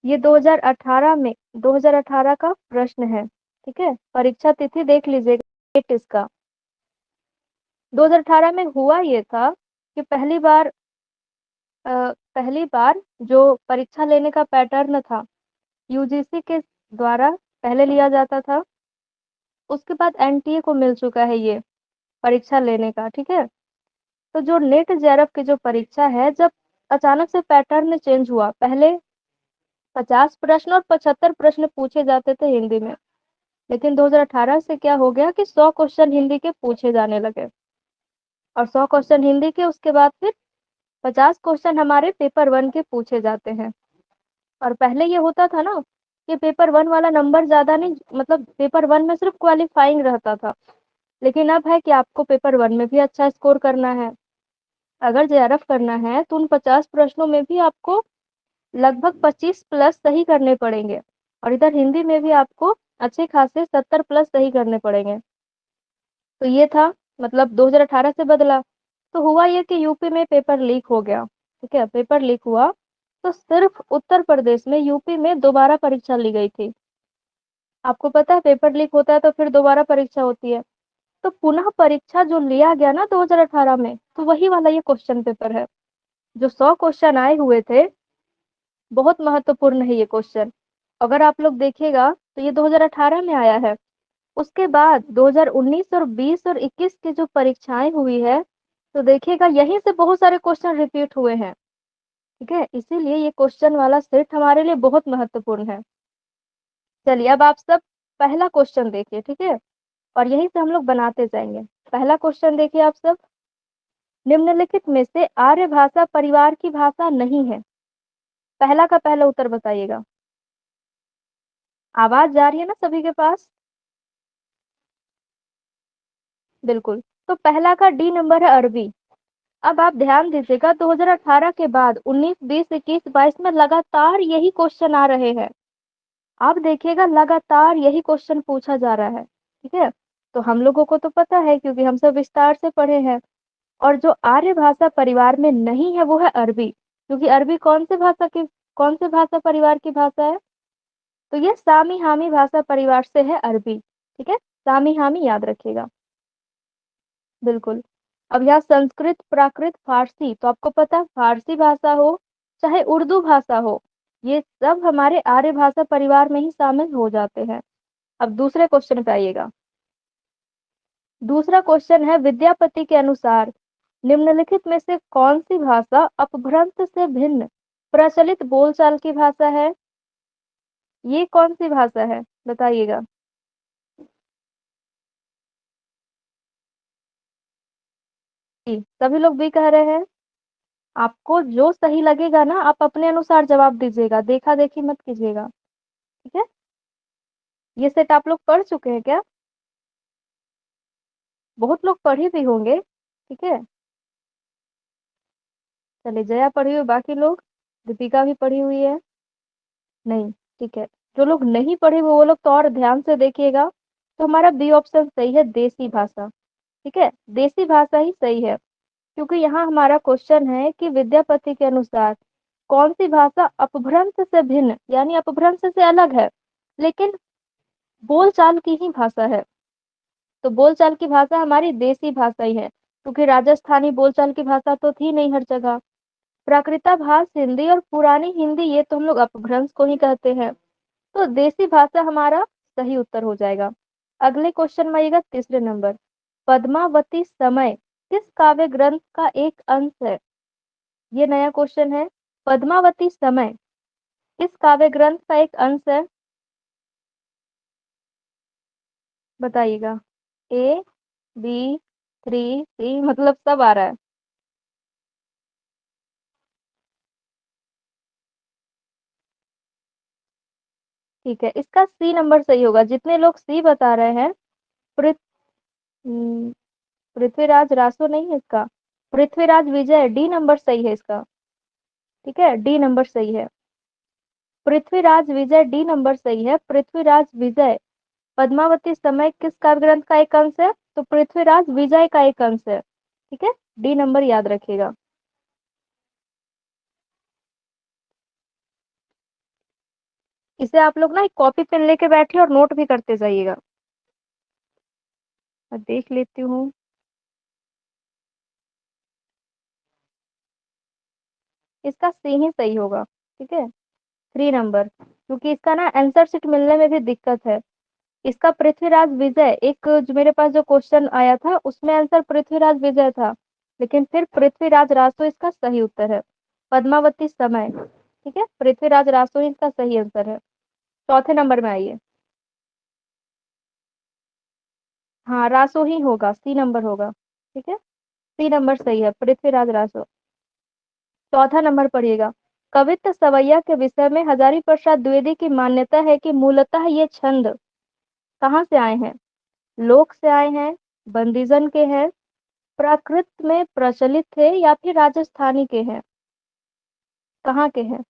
ये 2018 में 2018 का प्रश्न है। ठीक है, परीक्षा तिथि देख लीजिएगा डेट इसका। 2018 में हुआ ये था कि पहली बार जो परीक्षा लेने का पैटर्न था यूजीसी के द्वारा पहले लिया जाता था, उसके बाद एनटीए को मिल चुका है ये परीक्षा लेने का। ठीक है, तो जो नेट जेआरएफ की जो परीक्षा है, जब अचानक से पैटर्न चेंज हुआ, पहले 50 प्रश्न और 75 प्रश्न पूछे जाते थे हिंदी में, लेकिन 2018 से क्या हो गया कि 100 क्वेश्चन हिंदी के पूछे जाने लगे। और 100 क्वेश्चन हिंदी के, उसके बाद फिर 50 क्वेश्चन हमारे पेपर वन के पूछे जाते हैं। और पहले ये होता था ना कि पेपर वन वाला नंबर ज्यादा नहीं, मतलब पेपर वन में सिर्फ क्वालिफाइंग रहता था, लेकिन अब है कि आपको पेपर वन में भी अच्छा स्कोर करना है। अगर जेआरएफ करना है तो उन 50 प्रश्नों में भी आपको लगभग 25 प्लस सही करने पड़ेंगे, और इधर हिंदी में भी आपको अच्छे खासे 70 प्लस सही करने पड़ेंगे। तो ये था, मतलब 2018 से बदला। तो हुआ ये कि यूपी में पेपर लीक हो गया। ठीक है, पेपर लीक हुआ तो सिर्फ उत्तर प्रदेश में, यूपी में दोबारा परीक्षा ली गई थी। आपको पता है पेपर लीक होता है तो फिर दोबारा परीक्षा होती है। तो पुनः परीक्षा जो लिया गया ना 2018 में, तो वही वाला ये क्वेश्चन पेपर है। जो 100 क्वेश्चन आए हुए थे, बहुत महत्वपूर्ण है ये क्वेश्चन। अगर आप लोग देखिएगा तो ये 2018 में आया है। उसके बाद 2019 और 20 और 21 की जो परीक्षाएं हुई है, तो देखिएगा यहीं से बहुत सारे क्वेश्चन रिपीट हुए हैं। ठीक है, इसीलिए ये क्वेश्चन वाला सेट हमारे लिए बहुत महत्वपूर्ण है। चलिए अब आप सब पहला क्वेश्चन देखिए। ठीक है, और यहीं से हम लोग बनाते जाएंगे। पहला क्वेश्चन देखिए आप सब। निम्नलिखित में से आर्य भाषा परिवार की भाषा नहीं है। पहला का पहला उत्तर बताइएगा। आवाज जा रही है ना सभी के पास? बिल्कुल। तो पहला का डी नंबर है अरबी। अब आप ध्यान दीजिएगा 2018 के बाद 19, 20, 21, 22 में लगातार यही क्वेश्चन आ रहे हैं। आप देखिएगा लगातार यही क्वेश्चन पूछा जा रहा है। ठीक है, तो हम लोगों को तो पता है क्योंकि हम सब विस्तार से पढ़े हैं। और जो आर्य भाषा परिवार में नहीं है वो है अरबी, क्योंकि अरबी कौन से भाषा परिवार की भाषा है? तो ये सामी हामी भाषा परिवार से है अरबी। ठीक है, सामी हामी याद रखिएगा। बिल्कुल। अब यहाँ संस्कृत, प्राकृत, फारसी, तो आपको पता है फारसी भाषा हो चाहे उर्दू भाषा हो, ये सब हमारे आर्य भाषा परिवार में ही शामिल हो जाते हैं। अब दूसरे क्वेश्चन पे आइएगा। दूसरा क्वेश्चन है, विद्यापति के अनुसार निम्नलिखित में से कौन सी भाषा अपभ्रंश से भिन्न प्रचलित बोलचाल की भाषा है? ये कौन सी भाषा है बताइएगा। जी, सभी लोग भी कह रहे हैं। आपको जो सही लगेगा ना, आप अपने अनुसार जवाब दीजिएगा, देखा देखी मत कीजिएगा। ठीक है, ये सेट आप लोग पढ़ चुके हैं क्या? बहुत लोग पढ़े भी होंगे। ठीक है, चलिए जया पढ़ी हुई, बाकी लोग? दीपिका भी पढ़ी हुई है? नहीं। ठीक है, जो लोग नहीं पढ़े हुए वो लोग तो और ध्यान से देखिएगा। तो हमारा बी ऑप्शन सही है, देसी भाषा। ठीक है, देसी भाषा ही सही है, क्योंकि यहाँ हमारा क्वेश्चन है कि विद्यापति के अनुसार कौन सी भाषा अपभ्रंश से भिन्न, यानी अपभ्रंश से अलग है, लेकिन बोलचाल की ही भाषा है। तो बोलचाल की भाषा हमारी देसी भाषा ही है, क्योंकि राजस्थानी बोलचाल की भाषा तो थी नहीं हर जगह। प्राकृताभास हिंदी और पुरानी हिंदी, ये तो हम लोग अपभ्रंश को ही कहते हैं। तो देसी भाषा हमारा सही उत्तर हो जाएगा। अगले क्वेश्चन में आइएगा, तीसरे नंबर। पद्मावती समय किस काव्य ग्रंथ का एक अंश है? ये नया क्वेश्चन है। पद्मावती समय किस काव्य ग्रंथ का एक अंश है? बताइएगा। ए, बी, थ्री, सी, मतलब सब आ रहा है। ठीक है, इसका सी नंबर सही होगा। जितने लोग सी बता रहे हैं, पृथ हम्म, पृथ्वीराज रासो नहीं है इसका, पृथ्वीराज विजय, डी नंबर सही है इसका। ठीक है, डी नंबर सही है। पृथ्वीराज विजय, डी नंबर सही है। पृथ्वीराज विजय पद्मावती समय किस काव्य ग्रंथ का एक अंश है? तो पृथ्वीराज विजय का एक अंश है। ठीक है, डी नंबर याद रखिएगा। इसे आप लोग ना एक कॉपी पेन लेके बैठिए और नोट भी करते जाइएगा। मैं देख लेती हूँ। इसका सी ही सही होगा। ठीक है, 3 नंबर, क्योंकि इसका ना आंसर शीट मिलने में भी दिक्कत है। इसका पृथ्वीराज विजय, एक जो मेरे पास जो क्वेश्चन आया था उसमें आंसर पृथ्वीराज विजय था, लेकिन फिर पृथ्वीराज रासो इसका सही उत्तर है। पद्मावती समय, ठीक है, पृथ्वीराज रासो ही इसका सही आंसर है। चौथे नंबर में आइए। हाँ, रासो ही होगा, सी नंबर होगा। ठीक है, सी नंबर सही है, पृथ्वीराज रासो। चौथा नंबर पढ़िएगा। कवित्त सवैया के विषय में हजारी प्रसाद द्विवेदी की मान्यता है कि मूलतः ये छंद कहाँ से आए हैं? लोक से आए हैं, बंदीजन के हैं, प्राकृत में प्रचलित थे, या फिर राजस्थानी के हैं? कहाँ के हैं?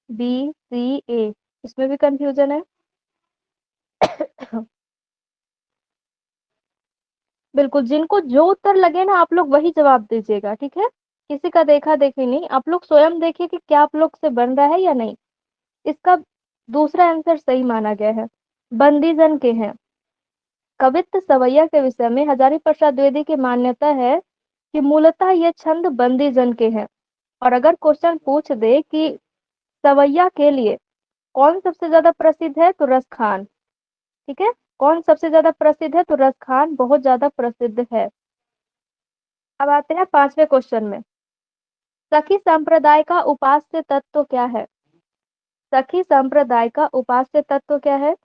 बी, सी, ए, इसमें भी कंफ्यूजन है। बिल्कुल, जिनको जो उत्तर लगे ना आप लोग वही जवाब दीजिएगा, ठीक है। किसी का देखा देखी नहीं, आप लोग स्वयं देखिए कि क्या आप लोग से बन रहा है या नहीं। इसका दूसरा आंसर सही माना गया है, बंदीजन के हैं। कवित्त सवैया के विषय में हजारी प्रसाद द्विवेदी की मान्यता है कि मूलतः ये छंद बंदीजन के हैं। और अगर क्वेश्चन पूछ दे कि सवैया के लिए कौन सबसे ज्यादा प्रसिद्ध है, तो रस खान। ठीक है, कौन सबसे ज्यादा प्रसिद्ध है, तो रस खान बहुत ज्यादा प्रसिद्ध है। अब आते हैं 5वें क्वेश्चन में। सखी संप्रदाय का उपास्य तत्व क्या है? सखी संप्रदाय का उपास्य तत्व क्या है?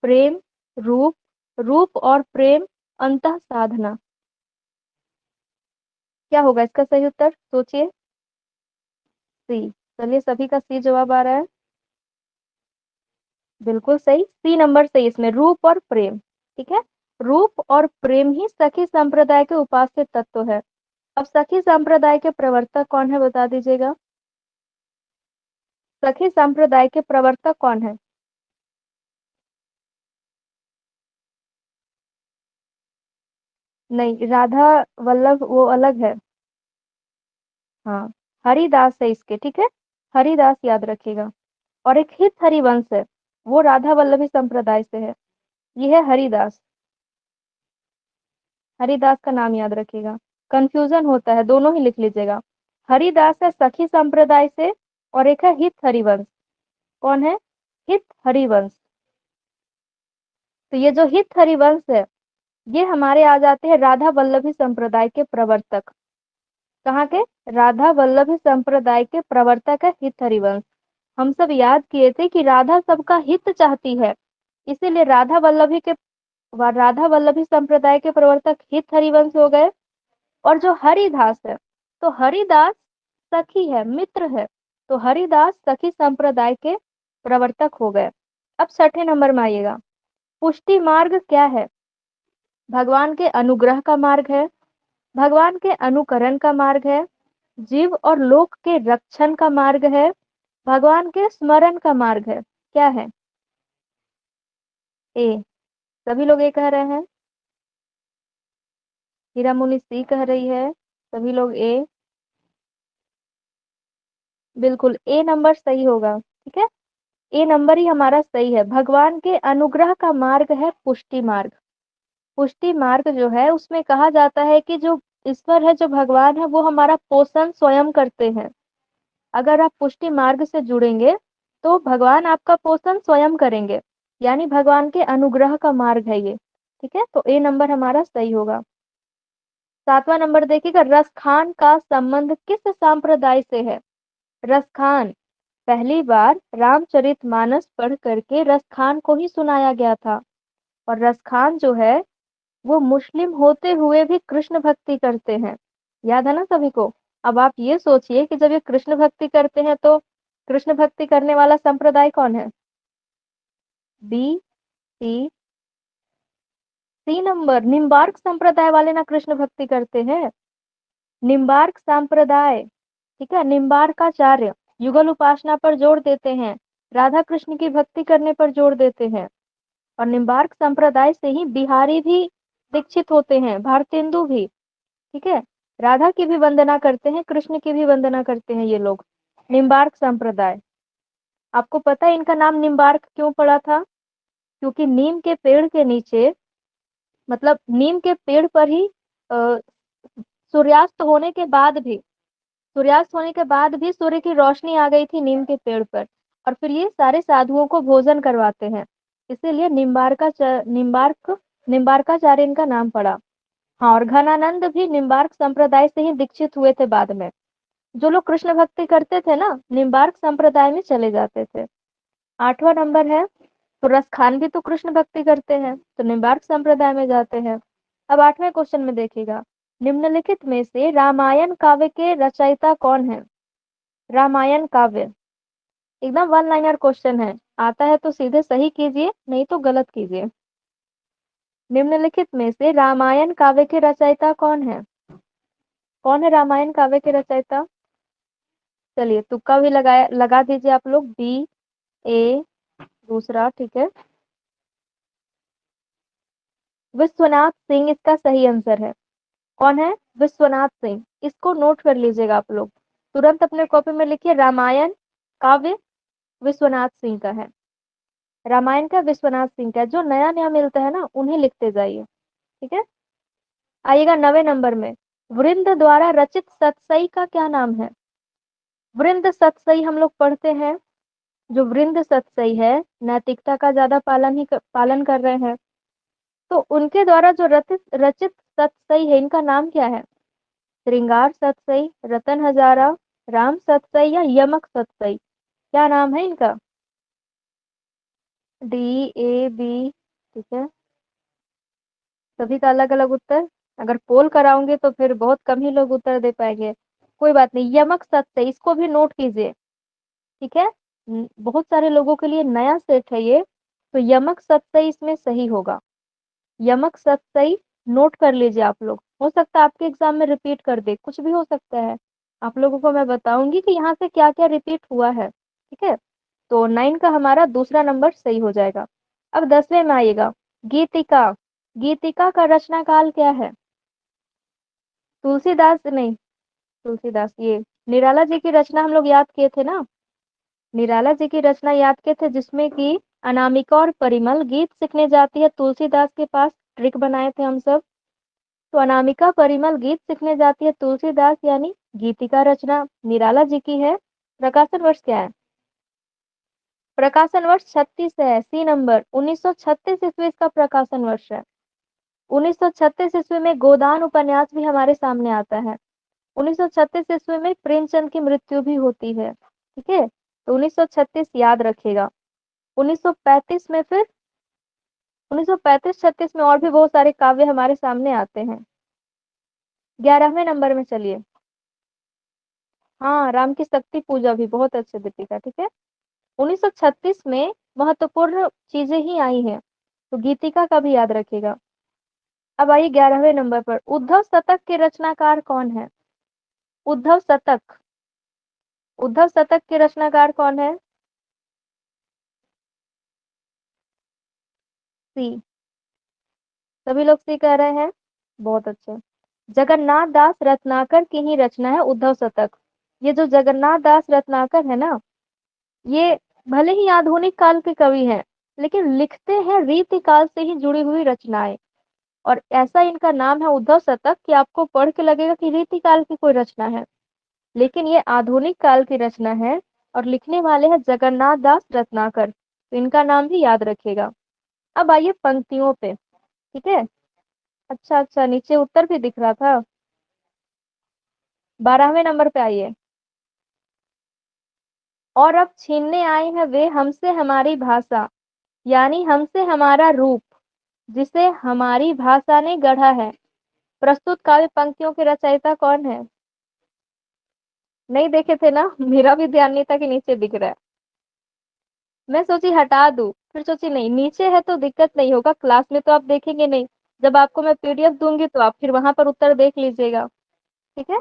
प्रेम, रूप, रूप और प्रेम, अंतः साधना। क्या होगा इसका सही उत्तर, सोचिए। सी। चलिए, सभी का सी जवाब आ रहा है। बिल्कुल सही, सी नंबर सही, इसमें रूप और प्रेम। ठीक है, रूप और प्रेम ही सखी संप्रदाय के उपास्य तत्व है। अब सखी संप्रदाय के प्रवर्तक कौन है, बता दीजिएगा। सखी संप्रदाय के प्रवर्तक कौन है? नहीं, राधा वल्लभ वो अलग है। हाँ, हरिदास है इसके, ठीक है, हरिदास याद रखिएगा। और एक हित हरिवंश है, वो राधा वल्लभी संप्रदाय से है। ये है हरिदास। हरिदास का नाम याद रखिएगा, कंफ्यूजन होता है, दोनों ही लिख लीजिएगा। हरिदास है सखी संप्रदाय से, और एक है हित हरिवंश। कौन है? हित हरिवंश। तो ये जो हित हरिवंश है, ये हमारे आ जाते हैं राधा वल्लभी संप्रदाय के प्रवर्तक। कहाँ के? राधा वल्लभी संप्रदाय के प्रवर्तक है हित हरिवंश। हम सब याद किए थे कि राधा सबका हित चाहती है, इसीलिए राधा वल्लभी संप्रदाय के प्रवर्तक हित हरिवंश हो गए। और जो हरिदास है, तो हरिदास सखी है, मित्र है, तो हरिदास सखी संप्रदाय के प्रवर्तक हो गए। अब 6ठे नंबर में आइएगा। पुष्टि मार्ग क्या है? भगवान के अनुग्रह का मार्ग है, भगवान के अनुकरण का मार्ग है, जीव और लोक के रक्षण का मार्ग है, भगवान के स्मरण का मार्ग है। क्या है? ए। सभी लोग ए कह रहे हैं। हीरा मुनि सी कह रही है। सभी लोग ए। बिल्कुल, ए नंबर सही होगा। ठीक है, ए नंबर ही हमारा सही है। भगवान के अनुग्रह का मार्ग है पुष्टि मार्ग। पुष्टि मार्ग जो है उसमें कहा जाता है कि जो ईश्वर है, जो भगवान है, वो हमारा पोषण स्वयं करते हैं। अगर आप पुष्टि मार्ग से जुड़ेंगे तो भगवान आपका पोषण स्वयं करेंगे, यानी भगवान के अनुग्रह का मार्ग है ये। ठीक है, तो ए नंबर हमारा सही होगा। 7वां नंबर देखिएगा, रसखान का संबंध किस संप्रदाय से है? रसखान पहली बार रामचरितमानस पढ़ करके रसखान को ही सुनाया गया था। और रसखान जो है वो मुस्लिम होते हुए भी कृष्ण भक्ति करते हैं। याद है ना सभी को। अब आप ये सोचिए कि जब ये कृष्ण भक्ति करते हैं तो कृष्ण भक्ति करने वाला संप्रदाय कौन है? बी, सी, सी नंबर, निम्बार्क संप्रदाय वाले ना कृष्ण भक्ति करते हैं। निम्बार्क संप्रदाय, ठीक है, निम्बार्काचार्य युगल उपासना पर जोर देते हैं, राधा कृष्ण की भक्ति करने पर जोर देते हैं। और निम्बार्क संप्रदाय से ही बिहारी भी दीक्षित होते हैं, भारतेंदु भी। ठीक है, राधा की भी वंदना करते हैं, कृष्ण की भी वंदना करते हैं ये लोग, निम्बार्क संप्रदाय। आपको पता है इनका नाम निम्बार्क क्यों पड़ा था? क्योंकि नीम के पेड़ के नीचे, मतलब नीम के पेड़ पर ही अ, सूर्यास्त होने के बाद भी सूर्यास्त होने के बाद भी सूर्य की रोशनी आ गई थी नीम के पेड़ पर, और फिर ये सारे साधुओं को भोजन करवाते हैं, इसीलिए निम्बार्काचार्य इनका नाम पड़ा। हाँ, और घनानंद भी निम्बार्क संप्रदाय से ही दीक्षित हुए थे बाद में। जो लोग कृष्ण भक्ति करते थे ना, निम्बार्क संप्रदाय में चले जाते थे। 8वां नंबर है, तो रसखान भी तो कृष्ण भक्ति करते हैं, तो निम्बार्क संप्रदाय में जाते हैं। अब 8वें क्वेश्चन में देखिएगा, निम्नलिखित में से रामायण काव्य के रचयिता कौन है? रामायण काव्य एकदम वन लाइनर क्वेश्चन है, आता है तो सीधे सही कीजिए, नहीं तो गलत कीजिए। निम्नलिखित में से रामायण काव्य के रचयिता कौन है? कौन है रामायण काव्य के रचयिता? चलिए तुक्का भी लगा दीजिए आप लोग। बी, ए, दूसरा, ठीक है। विश्वनाथ सिंह इसका सही आंसर है। कौन है? विश्वनाथ सिंह। इसको नोट कर लीजिएगा आप लोग, तुरंत अपने कॉपी में लिखिए, रामायण काव्य विश्वनाथ सिंह का है। रामायण का विश्वनाथ सिंह का है। जो नया नया मिलता है ना, उन्हें लिखते जाइए, ठीक है। आइएगा 9वें नंबर में, वृंद द्वारा रचित सतसई का क्या नाम है? वृंद सतसई हम लोग पढ़ते हैं, जो वृंद सतसई है, नैतिकता का ज्यादा पालन कर रहे हैं, तो उनके द्वारा जो रचित रचित सतसई है, इनका नाम क्या है? श्रृंगार सतसई, रतन हजारा, राम सतसई या यमक सतसई? क्या नाम है इनका? डी, ए, बी, ठीक है। सभी का अलग अलग उत्तर। अगर पोल कराऊंगे तो फिर बहुत कम ही लोग उत्तर दे पाएंगे। कोई बात नहीं, यमक सत्य, इसको भी नोट कीजिए, ठीक है। बहुत सारे लोगों के लिए नया सेट है ये, तो यमक सत्य इसमें सही होगा। यमक सत्य नोट कर लीजिए आप लोग, हो सकता है आपके एग्जाम में रिपीट कर दे, कुछ भी हो सकता है। आप लोगों को मैं बताऊंगी कि यहाँ से क्या क्या रिपीट हुआ है, ठीक है। तो 9 का हमारा दूसरा नंबर सही हो जाएगा। अब 10वें में आइएगा, गीतिका। गीतिका का रचना काल क्या है? तुलसीदास नहीं, तुलसीदास ये निराला जी की रचना हम लोग याद किए थे ना। निराला जी की रचना याद किए थे, जिसमें कि अनामिका और परिमल गीत सीखने जाती है तुलसीदास के पास, ट्रिक बनाए थे हम सब। तो अनामिका परिमल गीत सीखने जाती है तुलसीदास, यानी गीतिका रचना निराला जी की है। प्रकाशन वर्ष क्या है? प्रकाशन वर्ष 36 है, सी नंबर। 1936 ईस्वी इसका प्रकाशन वर्ष है। 1936 ईस्वी में गोदान उपन्यास भी हमारे सामने आता है। 1936 ईस्वी में प्रेमचंद की मृत्यु भी होती है, ठीक है। तो 1936 याद रखिएगा। 1935 में फिर 1935-36 में और भी बहुत सारे काव्य हमारे सामने आते हैं। 11वें नंबर में चलिए। हाँ, राम की शक्ति पूजा भी बहुत अच्छे दीपिका, ठीक है। 1936 में महत्वपूर्ण चीजें ही आई हैं, तो गीतिका का भी याद रखिएगा। अब आइए 11वें नंबर पर, उद्धव शतक के रचनाकार कौन है? उद्धव शतक, उद्धव शतक के रचनाकार कौन है? सी, सभी लोग सी कह रहे हैं, बहुत अच्छे। जगन्नाथ दास रत्नाकर की ही रचना है उद्धव शतक। ये जो जगन्नाथ दास रत्नाकर है ना, ये भले ही आधुनिक काल के कवि हैं, लेकिन लिखते हैं रीति काल से ही जुड़ी हुई रचनाएं, और ऐसा इनका नाम है उद्धव शतक कि आपको पढ़ के लगेगा कि रीति काल की कोई रचना है, लेकिन ये आधुनिक काल की रचना है, और लिखने वाले हैं जगन्नाथ दास रत्नाकर, तो इनका नाम भी याद रखिएगा। अब आइए पंक्तियों पे, ठीक है। अच्छा अच्छा, नीचे उत्तर भी दिख रहा था। 12वें नंबर पे आइए, और अब छीनने आए हैं वे हमसे हमारी भाषा, यानी हमसे हमारा रूप, जिसे हमारी भाषा ने गढ़ा है। प्रस्तुत काव्य पंक्तियों के रचयिता कौन है? नहीं देखे थे ना, मेरा भी ध्यान नहीं था कि नीचे दिख रहा है। मैं सोची हटा दूं, फिर सोची नहीं, नीचे है तो दिक्कत नहीं होगा, क्लास में तो आप देखेंगे नहीं, जब आपको मैं पीडीएफ दूंगी तो आप फिर वहां पर उत्तर देख लीजिएगा, ठीक है।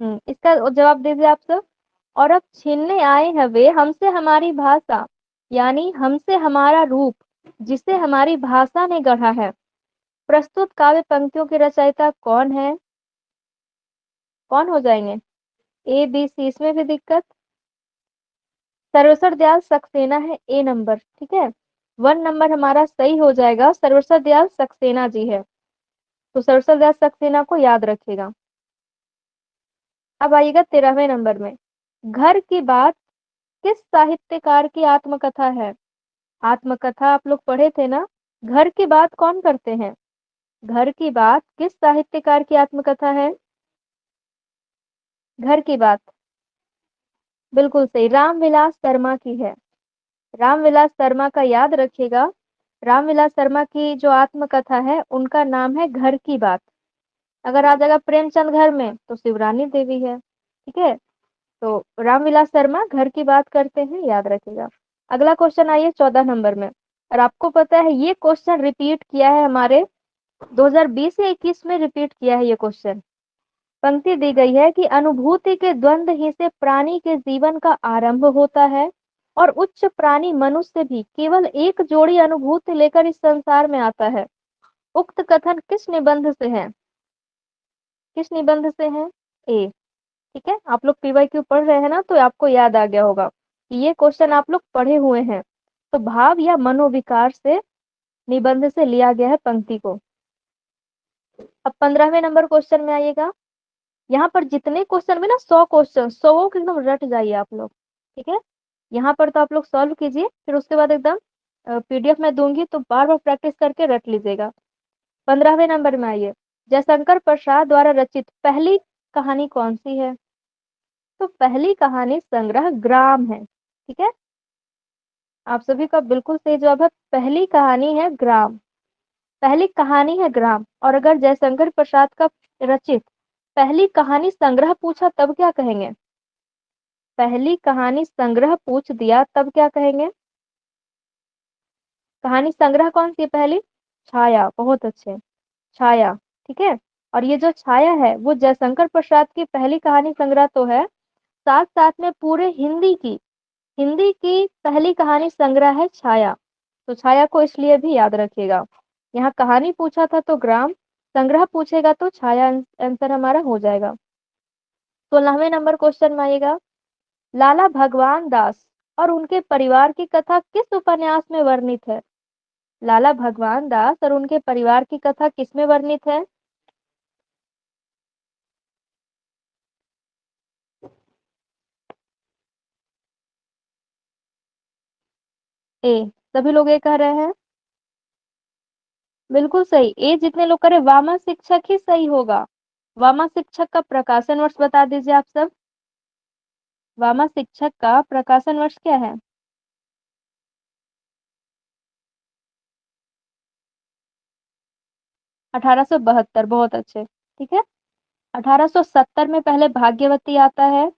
इसका जवाब दीजिए आप सब। और अब छीनने आए हैं वे हमसे हमारी भाषा, यानी हमसे हमारा रूप, जिसे हमारी भाषा ने गढ़ा है। प्रस्तुत काव्य पंक्तियों के रचयिता कौन है? कौन हो जाएंगे? ए, बी, सी, इसमें भी दिक्कत। सर्वेश्वर दयाल सक्सेना है ए नंबर, ठीक है। 1 नंबर हमारा सही हो जाएगा, सर्वेश्वर दयाल सक्सेना जी है। तो सर्वेश्वर दयाल सक्सेना को याद रखिएगा। अब आइएगा 13वें नंबर में। घर की बात किस साहित्यकार की आत्मकथा है? आत्मकथा आप लोग पढ़े थे ना। घर की बात कौन करते हैं? घर की बात किस साहित्यकार की आत्मकथा है? घर की बात बिल्कुल सही, रामविलास शर्मा की है। रामविलास शर्मा का याद रखिएगा। रामविलास शर्मा की जो आत्मकथा है उनका नाम है घर की बात। अगर आ जाएगा प्रेमचंद घर में तो शिवरानी देवी है, ठीक है। तो रामविलास शर्मा घर की बात करते हैं, याद रखिएगा। अगला क्वेश्चन आइए 14 नंबर में। और आपको पता है ये क्वेश्चन रिपीट किया है हमारे 2020 या 21 में रिपीट किया है ये क्वेश्चन। पंक्ति दी गई है कि अनुभूति के द्वंद ही से प्राणी के जीवन का आरंभ होता है और उच्च प्राणी मनुष्य भी केवल एक जोड़ी अनुभूति लेकर इस संसार में आता है। उक्त कथन किस निबंध से है? किस निबंध से है? ए, ठीक है। आप लोग पीवाईक्यू पढ़ रहे हैं ना, तो आपको याद आ गया होगा कि ये क्वेश्चन आप लोग पढ़े हुए हैं। तो भाव या मनोविकार से निबंध से लिया गया है पंक्ति को। अब 15वें नंबर क्वेश्चन में आइएगा। यहाँ पर जितने क्वेश्चन में ना 100 क्वेश्चन, 100 को एकदम रट जाइए आप लोग, ठीक है। यहाँ पर तो आप लोग सॉल्व कीजिए, फिर उसके बाद एकदम पीडीएफ में दूंगी तो बार बार प्रैक्टिस करके रट लीजिएगा। 15वें नंबर में आइए। जयशंकर प्रसाद द्वारा रचित पहली कहानी कौन सी है? तो पहली कहानी संग्रह ग्राम है, ठीक है। आप सभी का बिल्कुल सही जवाब है, पहली कहानी है ग्राम। पहली कहानी है ग्राम। और अगर जयशंकर प्रसाद का रचित पहली कहानी संग्रह पूछा तब क्या कहेंगे? पहली कहानी संग्रह पूछ दिया तब क्या कहेंगे? कहानी संग्रह कौन सी है पहली? छाया, बहुत अच्छे, छाया, ठीक है। और ये जो छाया है वो जयशंकर प्रसाद की पहली कहानी संग्रह तो है, साथ साथ में पूरे हिंदी की पहली कहानी संग्रह है छाया। तो छाया को इसलिए भी याद रखिएगा। यहाँ कहानी पूछा था तो ग्राम, संग्रह पूछेगा तो छाया आंसर हमारा हो जाएगा। 16वें नंबर क्वेश्चन में आइएगा। लाला भगवान दास और उनके परिवार की कथा किस उपन्यास में वर्णित है? लाला भगवान दास और उनके परिवार की कथा किसमें वर्णित है? ए, सभी लोग ये कह रहे हैं। बिल्कुल सही, ए जितने लोग करे वामा शिक्षक ही सही होगा। वामा शिक्षक का प्रकाशन वर्ष बता दीजिए आप सब। वामा शिक्षक का प्रकाशन वर्ष क्या है? 1872, बहुत अच्छे, ठीक है। 1870 में पहले भाग्यवती आता है,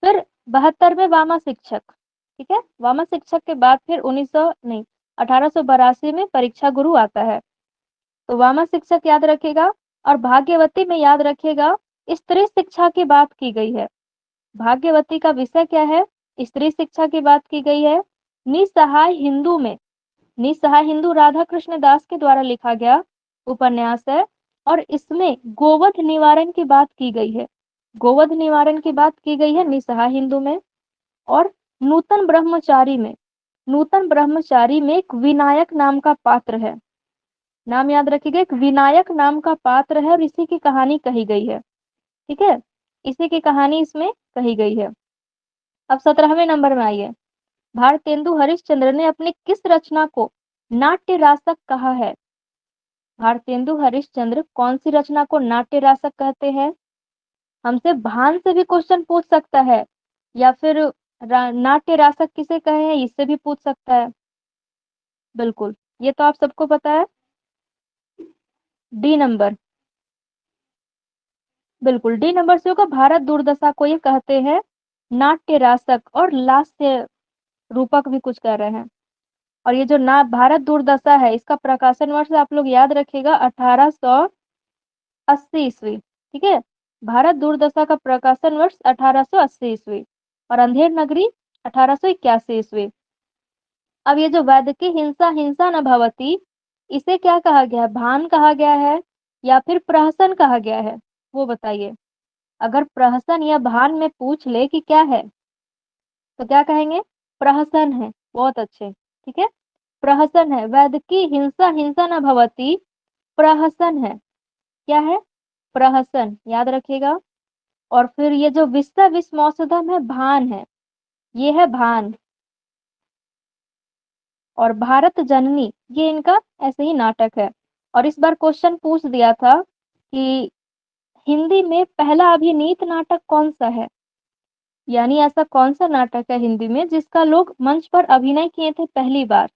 फिर 72 में वामा शिक्षक, ठीक है। वामा शिक्षक के बाद फिर 1900 नहीं 1882 में परीक्षा गुरु आता है। तो वामा शिक्षक याद रखेगा। और भाग्यवती में याद रखेगा स्त्री शिक्षा की बात की गई है। भाग्यवती का विषय क्या है? स्त्री शिक्षा की बात की गई है। निसहाय हिंदू में, निसहाय हिंदू राधा कृष्ण दास के द्वारा लिखा गया उपन्यास है। और इसमें गोवध निवारण की बात की गई है। गोवध निवारण की बात की गई है निसहाय हिंदू में। और नूतन ब्रह्मचारी में, नूतन ब्रह्मचारी में एक विनायक नाम का पात्र है। नाम याद रखिएगा, एक विनायक नाम का पात्र है और इसी की कहानी कही गई है, ठीक है। इसी की कहानी इसमें कही गई है। अब 17वें नंबर में आइए। भारतेंदु हरिश्चंद्र ने अपनी किस रचना को नाट्य रासक कहा है? भारतेंदु हरिश्चंद्र कौन सी रचना को नाट्य रासक कहते हैं? हमसे भान से भी क्वेश्चन पूछ सकता है, या फिर नाट्य रासक किसे कहे हैं इससे भी पूछ सकता है। बिल्कुल, ये तो आप सबको पता है। डी नंबर, बिल्कुल डी नंबर से होगा। भारत दुर्दशा को ये कहते हैं नाट्य रासक, और लास्य रूपक भी कुछ कह रहे हैं। और ये जो ना भारत दुर्दशा है इसका प्रकाशन वर्ष आप लोग याद रखिएगा 1880 ईस्वी, ठीक है। भारत दुर्दशा का प्रकाशन वर्ष 1880 ईस्वी। और अंधेर नगरी 1881 ईस्वी। अब ये जो वैदिकी हिंसा हिंसा न भवती, इसे क्या कहा गया है? भान कहा गया है या फिर प्रहसन कहा गया है? वो बताइए। अगर प्रहसन या भान में पूछ ले कि क्या है तो क्या कहेंगे? प्रहसन है, बहुत अच्छे, ठीक है, प्रहसन है। वैदकी हिंसा हिंसा न भवती, प्रहसन है, क्या है, प्रहसन, याद रखिएगा। और फिर ये जो विश्व विश्वमौसधम है, भान है, ये है भान। और भारत जननी, ये इनका ऐसे ही नाटक है। और इस बार क्वेश्चन पूछ दिया था कि हिंदी में पहला अभिनीत नाटक कौन सा है, यानी ऐसा कौन सा नाटक है हिंदी में जिसका लोग मंच पर अभिनय किए थे पहली बार।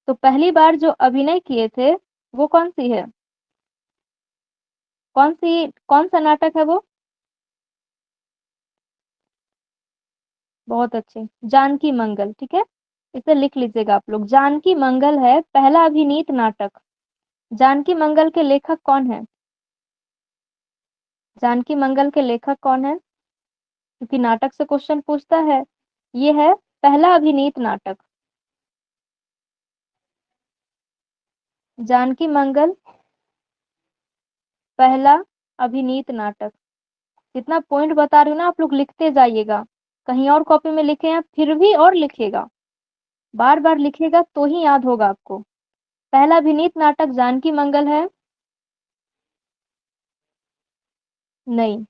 तो पहली बार जो अभिनय किए थे वो कौन सी है, कौन सा नाटक है वो। बहुत अच्छे, जानकी मंगल, ठीक है, इसे लिख लीजिएगा आप लोग, जानकी मंगल है पहला अभिनीत नाटक। जानकी मंगल के लेखक कौन है, जानकी मंगल के लेखक कौन है, क्योंकि नाटक से क्वेश्चन पूछता है। ये है पहला अभिनीत नाटक, जानकी मंगल पहला अभिनीत नाटक। जितना पॉइंट बता रही हूँ ना, आप लोग लिखते जाइएगा, कहीं और कॉपी में लिखे हैं फिर भी और लिखिएगा, बार बार लिखिएगा तो ही याद होगा आपको। पहला अभिनीत नाटक जानकी मंगल है। नहीं,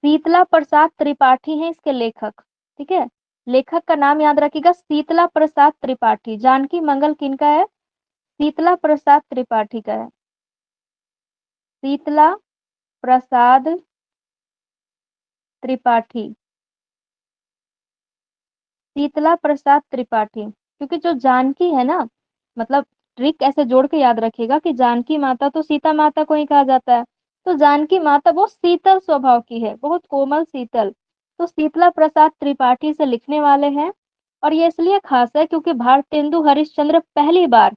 शीतला प्रसाद त्रिपाठी हैं इसके लेखक, ठीक है, लेखक का नाम याद रखिएगा, शीतला प्रसाद त्रिपाठी। जानकी मंगल किनका है, शीतला प्रसाद त्रिपाठी का है, शीतला प्रसाद त्रिपाठी, शीतला प्रसाद त्रिपाठी। क्योंकि जो जानकी है ना, मतलब ट्रिक ऐसे जोड़ के याद रखिएगा कि जानकी माता तो सीता माता को ही कहा जाता है, तो जानकी माता वो शीतल स्वभाव की है, बहुत कोमल शीतल, तो शीतला प्रसाद त्रिपाठी से लिखने वाले हैं। और ये इसलिए खास है क्योंकि भारतेंदु हरिश्चंद्र पहली बार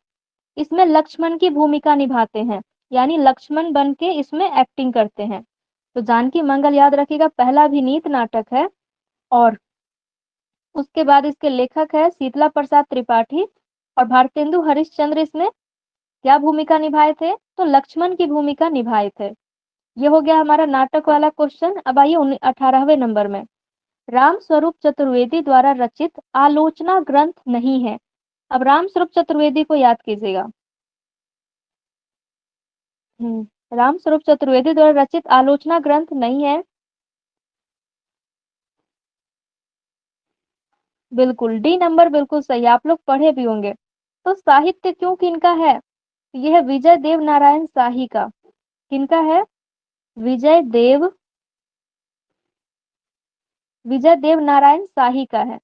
इसमें लक्ष्मण की भूमिका निभाते हैं, यानी लक्ष्मण बन के इसमें एक्टिंग करते हैं। तो जानकी मंगल याद रखिएगा पहला अभिनीत नाटक है। और उसके बाद इसके लेखक है शीतला प्रसाद त्रिपाठी। और भारतेंदु हरिश्चंद्र इसमें क्या भूमिका निभाए थे, तो लक्ष्मण की भूमिका निभाए थे। ये हो गया हमारा नाटक वाला क्वेश्चन। अब आइए 18वें नंबर में, राम स्वरूप चतुर्वेदी द्वारा रचित आलोचना ग्रंथ नहीं है। अब राम स्वरूप चतुर्वेदी को याद कीजिएगा। राम स्वरूप चतुर्वेदी द्वारा रचित आलोचना ग्रंथ नहीं है। बिल्कुल, डी नंबर बिल्कुल सही, आप लोग पढ़े भी होंगे। तो साहित्य क्यों किनका है, यह है विजय देव नारायण शाही का। किनका है, विजय देव, विजय देव नारायण शाही का है,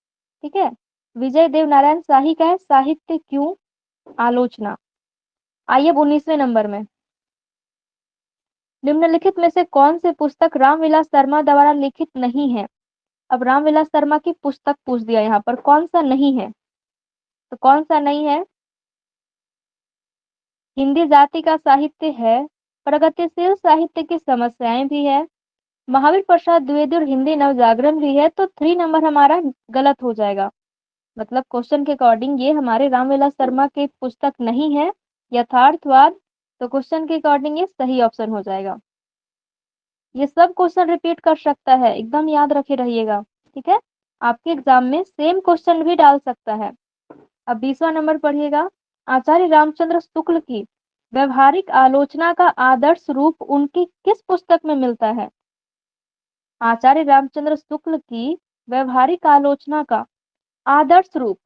ठीक है, विजय देव नारायण शाही का है साहित्य क्यों आलोचना। आइए 19वें नंबर में, निम्नलिखित में से कौन सी पुस्तक रामविलास शर्मा द्वारा लिखित नहीं है। अब रामविलास शर्मा की पुस्तक पूछ दिया, यहाँ पर कौन सा नहीं है, तो कौन सा नहीं है, हिंदी जाति का साहित्य है, प्रगतिशील साहित्य की समस्याएं भी है, महावीर प्रसाद द्विवेदी और हिंदी नवजागरण भी है। तो 3 नंबर हमारा गलत हो जाएगा, मतलब क्वेश्चन के अकॉर्डिंग ये हमारे रामविलास शर्मा की पुस्तक नहीं है, यथार्थवाद। तो क्वेश्चन के अकॉर्डिंग ये सही ऑप्शन हो जाएगा। ये सब क्वेश्चन रिपीट कर सकता है, एकदम याद रखे रहिएगा, ठीक है, आपके एग्जाम में सेम क्वेश्चन भी डाल सकता है। अब 20वां नंबर पढ़िएगा, आचार्य रामचंद्र शुक्ल की व्यवहारिक आलोचना का आदर्श रूप उनकी किस पुस्तक में मिलता है। आचार्य रामचंद्र शुक्ल की व्यवहारिक आलोचना का आदर्श रूप,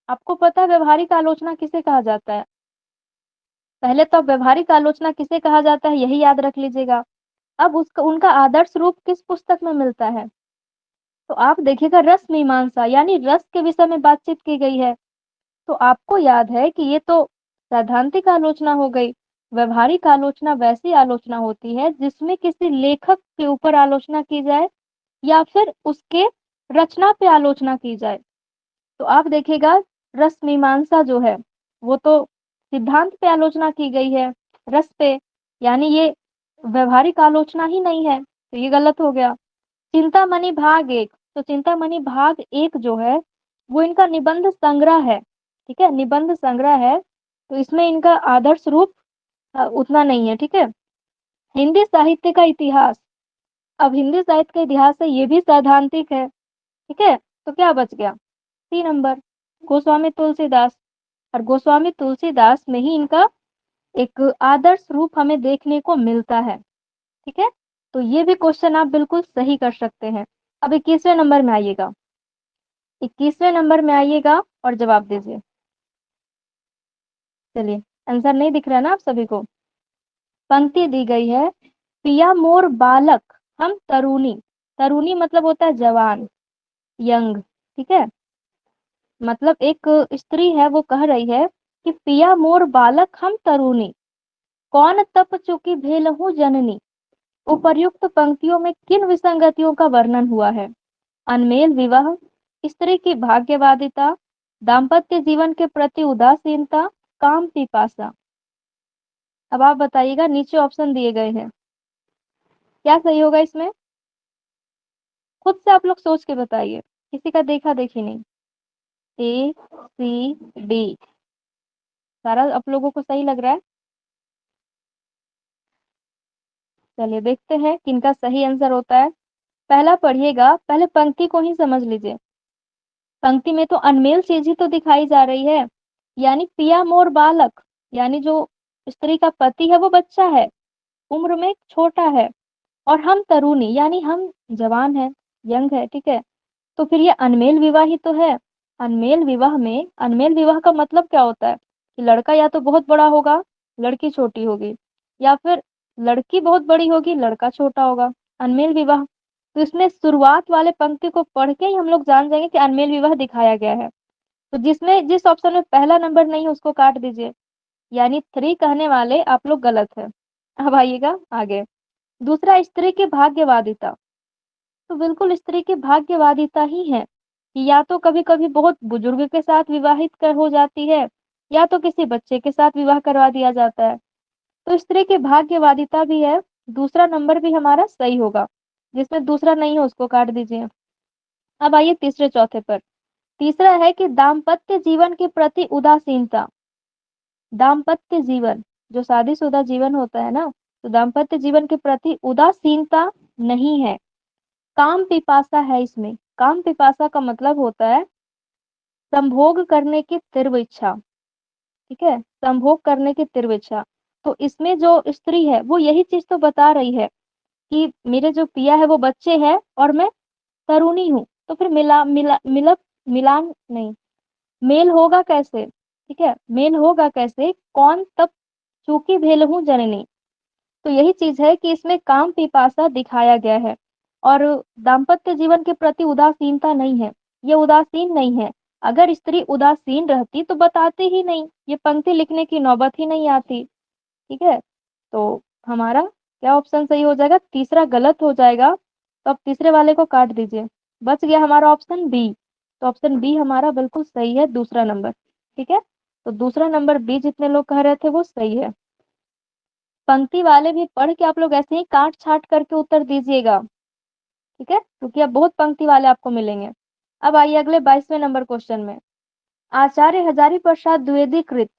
आपको पता है व्यवहारिक आलोचना किसे कहा जाता है, पहले तो व्यवहारिक आलोचना किसे कहा जाता है यही याद रख लीजिएगा। अब उसका उनका आदर्श रूप किस पुस्तक में मिलता है, तो आप देखिएगा रस मीमांसा, यानी रस के विषय में बातचीत की गई है। तो आपको याद है कि ये तो सैद्धांतिक आलोचना हो गई। व्यवहारिक आलोचना वैसी आलोचना होती है जिसमें किसी लेखक के ऊपर आलोचना की जाए या फिर उसके रचना पे आलोचना की जाए। तो आप देखिएगा रस मीमांसा जो है वो तो सिद्धांत पे आलोचना की गई है, रस पे, यानी ये व्यवहारिक आलोचना ही नहीं है, तो ये गलत हो गया। चिंतामणि भाग एक, तो चिंतामणि भाग एक जो है वो इनका निबंध संग्रह है, ठीक है, निबंध संग्रह है, तो इसमें इनका आदर्श रूप उतना नहीं है, ठीक है। हिंदी साहित्य का इतिहास, अब हिंदी साहित्य का इतिहास है ये भी सैद्धांतिक है, ठीक है, तो क्या बच गया? C number, Goswami Tulsidas. और गोस्वामी तुलसीदास में ही इनका एक आदर्श रूप हमें देखने को मिलता है। ठीक है, तो ये भी क्वेश्चन आप बिल्कुल सही कर सकते हैं। अब 21वें नंबर में आइएगा, 21वें नंबर में आइएगा और जवाब दीजिए। चलिए, आंसर नहीं दिख रहा ना आप सभी को? पंक्ति दी गई है, पिया मोर बालक हम तरुणी। तरुणी मतलब होता है जवान, यंग। ठीक है, मतलब एक स्त्री है वो कह रही है कि पिया मोर बालक हम तरुणी, कौन तप चुकी भेलहु जननी। उपर्युक्त पंक्तियों में किन विसंगतियों का वर्णन हुआ है? अनमेल विवाह, स्त्री की भाग्यवादिता, दाम्पत्य जीवन के प्रति उदासीनता, काम पिपासा। अब आप बताइएगा, नीचे ऑप्शन दिए गए हैं, क्या सही होगा इसमें? खुद से आप लोग सोच के बताइए, किसी का देखा देखी नहीं। ए, सी, डी, सारा आप लोगों को सही लग रहा है? चलिए देखते हैं किनका सही आंसर होता है। पहला पढ़िएगा, पहले पंक्ति को ही समझ लीजिए। पंक्ति में तो अनमेल चीज ही तो दिखाई जा रही है, यानी पिया मोर बालक, यानी जो स्त्री का पति है वो बच्चा है, उम्र में छोटा है, और हम तरुणी यानी हम जवान है, यंग है। ठीक है, तो फिर ये अनमेल विवाह ही तो है। अनमेल विवाह में, अनमेल विवाह का मतलब क्या होता है कि लड़का या तो बहुत बड़ा होगा, लड़की छोटी होगी, या फिर लड़की बहुत बड़ी होगी, लड़का छोटा होगा। अनमेल विवाह, तो इसमें शुरुआत वाले पंक्ति को पढ़ के ही हम लोग जान जाएंगे कि अनमेल विवाह दिखाया गया है। तो जिसमें जिस ऑप्शन में पहला नंबर नहीं है उसको काट दीजिए, यानी 3 कहने वाले आप लोग गलत है। अब आइएगा आगे, दूसरा, स्त्री की भाग्यवादिता। तो बिल्कुल स्त्री की भाग्यवादिता ही है कि या तो कभी कभी बहुत बुजुर्ग के साथ विवाहित कर हो जाती है, या तो किसी बच्चे के साथ विवाह करवा दिया जाता है। तो स्त्री की भाग्यवादिता भी है, दूसरा नंबर भी हमारा सही होगा। जिसमें दूसरा नहीं है उसको काट दीजिए। अब आइए तीसरे चौथे पर। तीसरा है कि दाम्पत्य जीवन के प्रति उदासीनता। दाम्पत्य जीवन, जो शादीशुदा जीवन होता है ना, तो दाम्पत्य जीवन के प्रति उदासीनता नहीं है। काम पिपासा है इसमें। काम पिपासा का मतलब होता है संभोग करने की तीव्र इच्छा। ठीक है, संभोग करने की तीव्र इच्छा। तो इसमें जो स्त्री है वो यही चीज तो बता रही है कि मेरे जो पिया है वो बच्चे हैं और मैं तरुणी हूँ, तो फिर मिला मिला मिलब मिलान नहीं, मेल होगा कैसे? ठीक है, मेल होगा कैसे, कौन तब चूकी भेलहू जननी। तो यही चीज है कि इसमें काम पिपासा दिखाया गया है, और दाम्पत्य जीवन के प्रति उदासीनता नहीं है, ये उदासीन नहीं है। अगर स्त्री उदासीन रहती तो बताती ही नहीं, ये पंक्ति लिखने की नौबत ही नहीं आती। ठीक है, तो हमारा क्या ऑप्शन सही हो जाएगा? तीसरा गलत हो जाएगा, तो अब तीसरे वाले को काट दीजिए। बच गया हमारा ऑप्शन बी। तो ऑप्शन बी हमारा बिल्कुल सही है, दूसरा नंबर। ठीक है, तो दूसरा नंबर बी जितने लोग कह रहे थे वो सही है। पंक्ति वाले भी पढ़ के आप लोग ऐसे ही काट छाट करके उत्तर दीजिएगा। ठीक है, क्योंकि अब बहुत पंक्ति वाले आपको मिलेंगे। अब आइए अगले 22वें नंबर क्वेश्चन में। आचार्य हजारी प्रसाद द्विवेदी कृत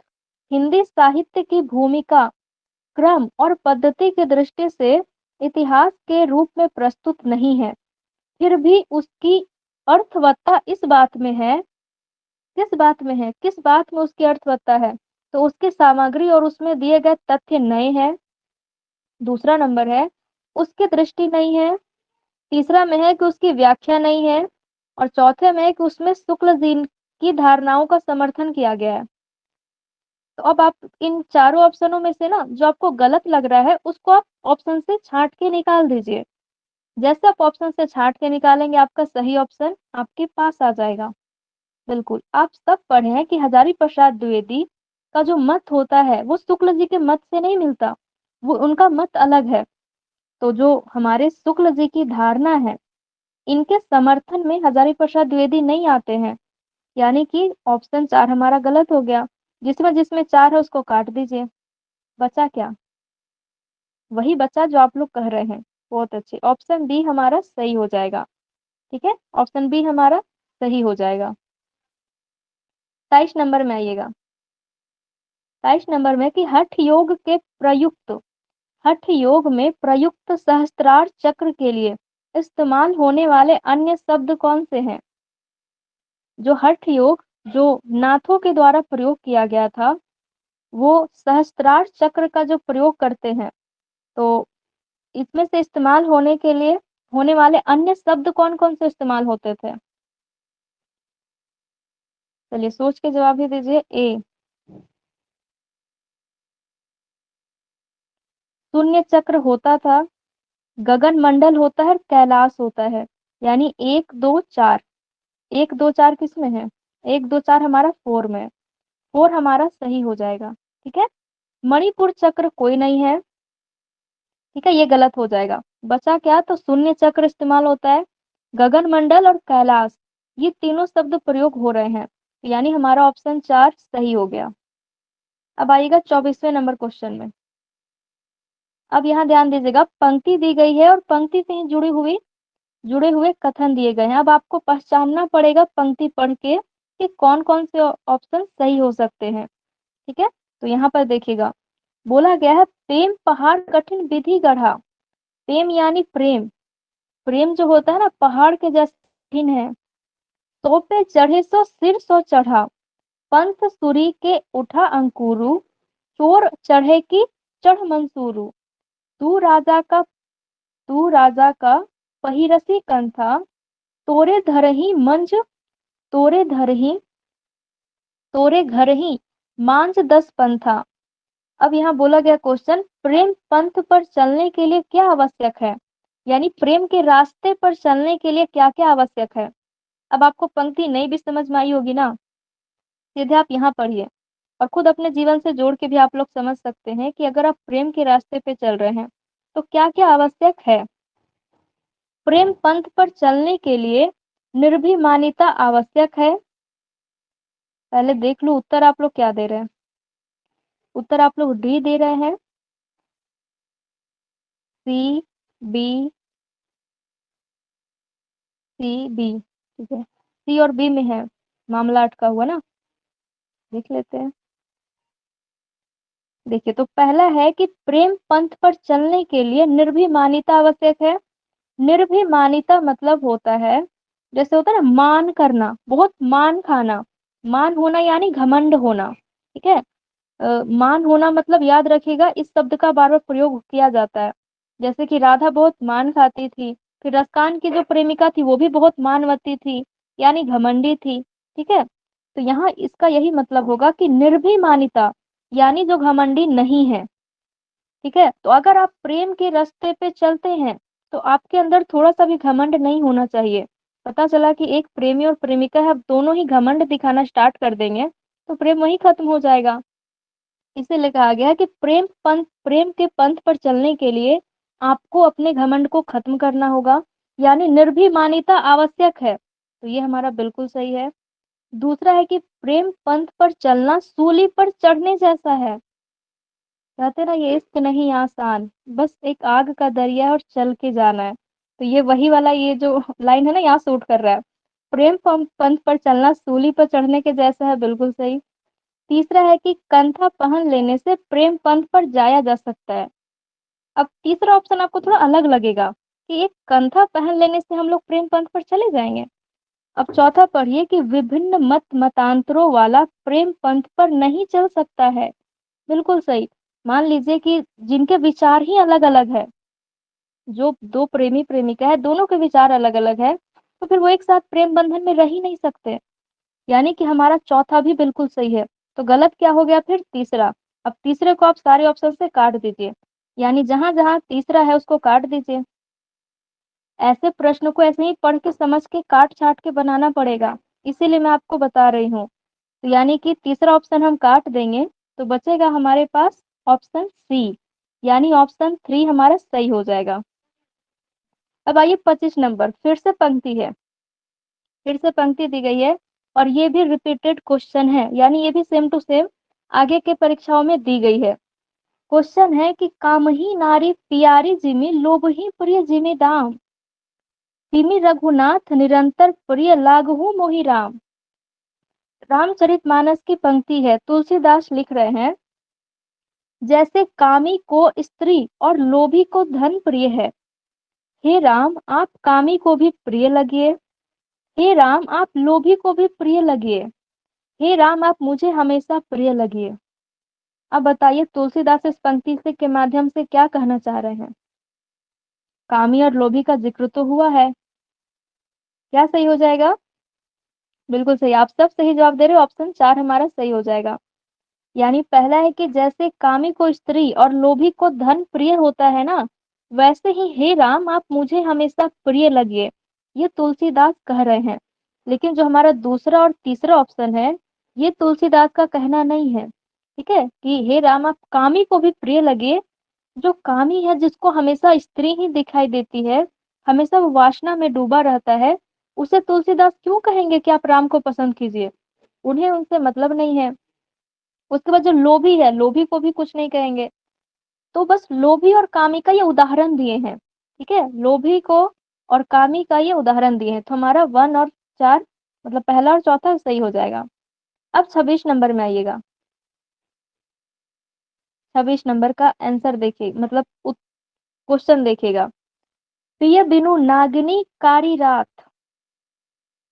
हिंदी साहित्य की भूमिका क्रम और पद्धति की दृष्टि से इतिहास के रूप में प्रस्तुत नहीं है, फिर भी उसकी अर्थवत्ता इस बात में है, किस बात में है, किस बात में उसकी अर्थवत्ता है? तो उसकी सामग्री और उसमें दिए गए तथ्य नए हैं। दूसरा नंबर है उसकी दृष्टि नहीं है। तीसरा में है कि उसकी व्याख्या नहीं है। और चौथे में है कि उसमें शुक्ल जी की धारणाओं का समर्थन किया गया है। तो अब आप इन चारों ऑप्शनों में से ना जो आपको गलत लग रहा है उसको आप ऑप्शन से छांट के निकाल दीजिए। जैसे आप ऑप्शन से छांट के निकालेंगे आपका सही ऑप्शन आपके पास आ जाएगा। बिल्कुल, आप सब पढ़े हैं कि हजारी प्रसाद द्विवेदी का जो मत होता है वो शुक्ल जी के मत से नहीं मिलता, वो उनका मत अलग है। तो जो हमारे शुक्ल जी की धारणा है, इनके समर्थन में हजारी प्रसाद द्विवेदी नहीं आते हैं, यानी कि ऑप्शन 4 हमारा गलत हो गया। जिसमें जिसमें 4 है उसको काट दीजिए। बचा क्या? वही बचा जो आप लोग कह रहे हैं। बहुत अच्छे, ऑप्शन बी हमारा सही हो जाएगा। ठीक है, ऑप्शन बी हमारा सही हो जाएगा। 23 नंबर में आइएगा। 23 नंबर में कि हठ योग में प्रयुक्त सहस्त्रार चक्र के लिए इस्तेमाल होने वाले अन्य शब्द कौन से हैं? जो हठ योग जो नाथों के द्वारा प्रयोग किया गया था, वो सहस्त्रार चक्र का जो प्रयोग करते हैं, तो इसमें से इस्तेमाल होने के लिए होने वाले अन्य शब्द कौन-कौन से इस्तेमाल होते थे? चलिए सोच के जवाब ही दीजिए। ए, शून्य चक्र होता था, गगन मंडल होता है और कैलाश होता है। यानी 1, 2, 4। 1, 2, 4 किसमें है? 1, 2, 4 हमारा 4 में है। 4 हमारा सही हो जाएगा। ठीक है? मणिपुर चक्र कोई नहीं है। ठीक है, ये गलत हो जाएगा। बचा क्या? तो शून्य चक्र इस्तेमाल होता है, गगन मंडल और कैलाश, ये तीनों शब्द प्रयोग हो रहे हैं। यानी हमारा ऑप्शन 4 सही हो गया। अब आइएगा 24वें नंबर क्वेश्चन में। अब यहाँ ध्यान दीजिएगा, पंक्ति दी गई है और पंक्ति से ही जुड़े हुए कथन दिए गए हैं। अब आपको पहचानना पड़ेगा पंक्ति पढ़ के कि कौन कौन से ऑप्शन सही हो सकते हैं। ठीक है, तो यहाँ पर देखिएगा, बोला गया है प्रेम पहाड़ कठिन विधि गढ़ा। प्रेम यानी प्रेम, प्रेम जो होता है ना पहाड़ के जैसे कठिन है। सो पे चढ़े सो सिर सो चढ़ा, पंथ सुरी के उठा अंकुरु, चोर चढ़े की चढ़ मंसूरू। तू राजा का तू राजा का पहिरसी कंथा, तोरे धरही मंज तोरे धरही तोरे घर ही मांझ 10 पंथा। अब यहाँ बोला गया क्वेश्चन, प्रेम पंथ पर चलने के लिए क्या आवश्यक है? यानी प्रेम के रास्ते पर चलने के लिए क्या क्या आवश्यक है? अब आपको पंक्ति नहीं भी समझ में आई होगी ना, सीधे आप यहाँ पढ़िए और खुद अपने जीवन से जोड़ के भी आप लोग समझ सकते हैं कि अगर आप प्रेम के रास्ते पे चल रहे हैं तो क्या क्या आवश्यक है। प्रेम पंथ पर चलने के लिए निर्भीमानिता आवश्यक है। पहले देख लो उत्तर आप लोग क्या दे रहे हैं। उत्तर आप लोग डी दे रहे हैं, सी, बी, सी, बी। ठीक है, सी और बी में है मामला अटका हुआ ना, देख लेते हैं। देखिए, तो पहला है कि प्रेम पंथ पर चलने के लिए निर्भीमानिता आवश्यक है। निर्भीमानिता मतलब होता है, जैसे होता है ना मान करना, बहुत मान खाना, मान होना यानी घमंड होना। ठीक है, मान होना मतलब याद रखिएगा इस शब्द का बार बार प्रयोग किया जाता है। जैसे कि राधा बहुत मान खाती थी, फिर रसकान की जो प्रेमिका थी वो भी बहुत मानवती थी, यानी घमंडी थी। ठीक है, तो यहाँ इसका यही मतलब होगा कि निर्भीमानिता यानी जो घमंडी नहीं है। ठीक है, तो अगर आप प्रेम के रास्ते पे चलते हैं तो आपके अंदर थोड़ा सा भी घमंड नहीं होना चाहिए। पता चला कि एक प्रेमी और प्रेमिका है, अब दोनों ही घमंड दिखाना स्टार्ट कर देंगे तो प्रेम वहीं खत्म हो जाएगा। इसीलिए कहा गया है कि प्रेम के पंथ पर चलने के लिए आपको अपने घमंड को खत्म करना होगा, यानी निर्भीमानिता आवश्यक है। तो ये हमारा बिल्कुल सही है। दूसरा है कि प्रेम पंथ पर चलना सूली पर चढ़ने जैसा है। कहते ना ये इश्क नहीं आसान, बस एक आग का दरिया है और चल के जाना है। तो ये वही वाला ये जो लाइन है ना यहाँ सूट कर रहा है। पंथ पर चलना सूली पर चढ़ने के जैसा है, बिल्कुल सही। तीसरा है कि कंथा पहन लेने से प्रेम पंथ पर जाया जा सकता है। अब तीसरा ऑप्शन आपको थोड़ा अलग लगेगा कि एक कंथा पहन लेने से हम लोग प्रेम पंथ पर चले जाएंगे। अब चौथा पढ़िए कि विभिन्न मतांतरों वाला प्रेम पंथ पर नहीं चल सकता है। बिल्कुल सही। मान लीजिए कि जिनके विचार ही अलग अलग है, जो दो प्रेमी प्रेमिका है दोनों के विचार अलग अलग है, तो फिर वो एक साथ प्रेम बंधन में रह ही नहीं सकते। यानी कि हमारा चौथा भी बिल्कुल सही है। तो गलत क्या हो गया फिर? तीसरा। अब तीसरे को आप सारे ऑप्शन से काट दीजिए, यानी जहां जहां तीसरा है उसको काट दीजिए। ऐसे प्रश्न को ऐसे ही पढ़ के समझ के काट छाट के बनाना पड़ेगा, इसीलिए मैं आपको बता रही हूँ। तो यानी कि तीसरा ऑप्शन हम काट देंगे तो बचेगा हमारे पास ऑप्शन सी, यानी ऑप्शन 3 हमारा सही हो जाएगा। अब आइए 25 नंबर, फिर से पंक्ति है, फिर से पंक्ति दी गई है और ये भी रिपीटेड क्वेश्चन है, यानी ये भी सेम टू सेम आगे के परीक्षाओं में दी गई है। क्वेश्चन है कि कामही नारी पियारी जिमि लोभही प्रिय जिमि दाम, तिमि रघुनाथ निरंतर प्रिय लागहु मोहि राम। रामचरितमानस की पंक्ति है, तुलसीदास लिख रहे हैं, जैसे कामी को स्त्री और लोभी को धन प्रिय है, हे राम आप कामी को भी प्रिय लगिए, हे राम आप लोभी को भी प्रिय लगिए, हे राम आप मुझे हमेशा प्रिय लगिए। अब बताइए तुलसीदास इस पंक्ति से के माध्यम से क्या कहना चाह रहे हैं? कामी और लोभी का जिक्र तो हुआ है। क्या सही हो जाएगा? बिल्कुल सही, आप सब सही जवाब दे रहे हो, ऑप्शन 4 हमारा सही हो जाएगा। यानी पहला है कि जैसे कामी को स्त्री और लोभी को धन प्रिय होता है ना, वैसे ही हे राम आप मुझे हमेशा प्रिय लगिए, ये तुलसीदास कह रहे हैं। लेकिन जो हमारा दूसरा और तीसरा ऑप्शन है, ये तुलसीदास का कहना नहीं है। ठीक है, कि हे राम आप कामी को भी प्रिय लगिए। जो कामी है, जिसको हमेशा स्त्री ही दिखाई देती है, हमेशा वो वासना में डूबा रहता है, उसे तुलसीदास क्यों कहेंगे कि आप राम को पसंद कीजिए? उन्हें उनसे मतलब नहीं है। उसके बाद जो लोभी है, लोभी को भी कुछ नहीं कहेंगे। तो बस लोभी और कामी का ये उदाहरण दिए हैं। ठीक है, लोभी को और कामी का ये उदाहरण दिए हैं, तो हमारा 1 और 4 मतलब पहला और चौथा सही हो जाएगा। अब 26 नंबर में आइएगा। 26 नंबर का आंसर देखिए, मतलब क्वेश्चन देखिएगा। प्रिय बिनु नागिनी कारी रात।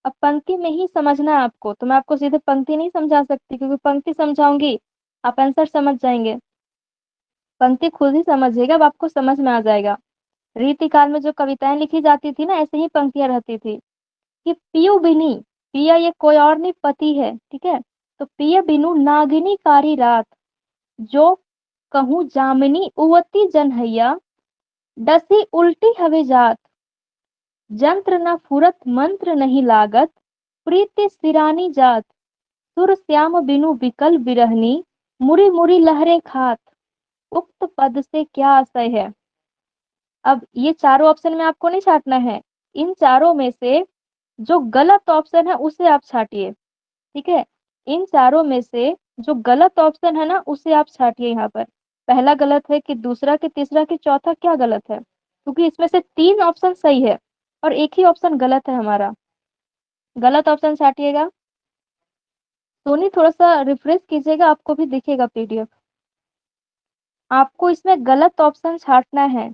अब पंक्ति में ही समझना है आपको, तो मैं आपको सीधे पंक्ति नहीं समझा सकती, क्योंकि पंक्ति समझाऊंगी आप आंसर समझ जाएंगे। पंक्ति खुद ही समझिएगा, अब आपको समझ में आ जाएगा। रीतिकाल में जो कविताएं लिखी जाती थी ना, ऐसे ही पंक्तियां रहती थी कि पियु बिनी, पिया ये कोई और नहीं पति है, ठीक है। तो पिय बिनु नागिनी कारी रात, जो कहूँ जामिनी उवती जनहैया, डसी उल्टी हवे जात, जंत्र न फुरत मंत्र नहीं लागत, प्रीति सिरानी जात, सुर श्याम बिनु बिकल बिरहनी, मुरी मुरी लहरे खात, उक्त पद से क्या आशय है? अब ये चारों ऑप्शन में आपको नहीं छांटना है, इन चारों में से जो गलत ऑप्शन है उसे आप छाटिए। ठीक है, इन चारों में से जो गलत ऑप्शन है ना, उसे आप छाटिए यहाँ पर। पहला गलत है कि दूसरा कि तीसरा कि चौथा, क्या गलत है? क्योंकि इसमें से 3 ऑप्शन सही है और एक ही ऑप्शन गलत है हमारा। गलत ऑप्शन छाटिएगा। सोनी थोड़ा सा रिफ्रेश कीजिएगा, आपको भी दिखेगा पीडीएफ। आपको इसमें गलत ऑप्शन छाटना है,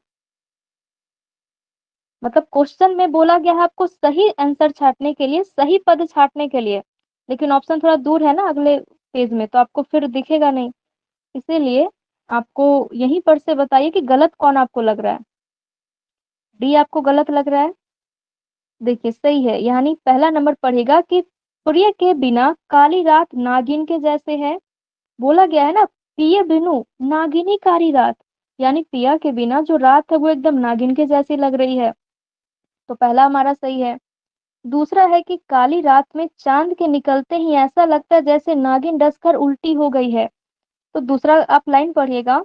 मतलब क्वेश्चन में बोला गया है आपको सही आंसर छाटने के लिए, सही पद छाटने के लिए, लेकिन ऑप्शन थोड़ा दूर है ना अगले पेज में, तो आपको फिर दिखेगा नहीं। इसीलिए आपको यहीं पर से बताइए कि गलत कौन आपको लग रहा है। डी आपको गलत लग रहा है? देखिए सही है, यानी पहला नंबर पढ़ेगा कि प्रिय के बिना काली रात नागिन के जैसे है। बोला गया है ना, पिय बिनु नागिनी कारी रात, यानी पिया के बिना जो रात है वो एकदम नागिन के जैसी लग रही है। तो पहला हमारा सही है। दूसरा है कि काली रात में चांद के निकलते ही ऐसा लगता है जैसे नागिन डसकर उल्टी हो गई है। तो दूसरा आप लाइन पढ़िएगा,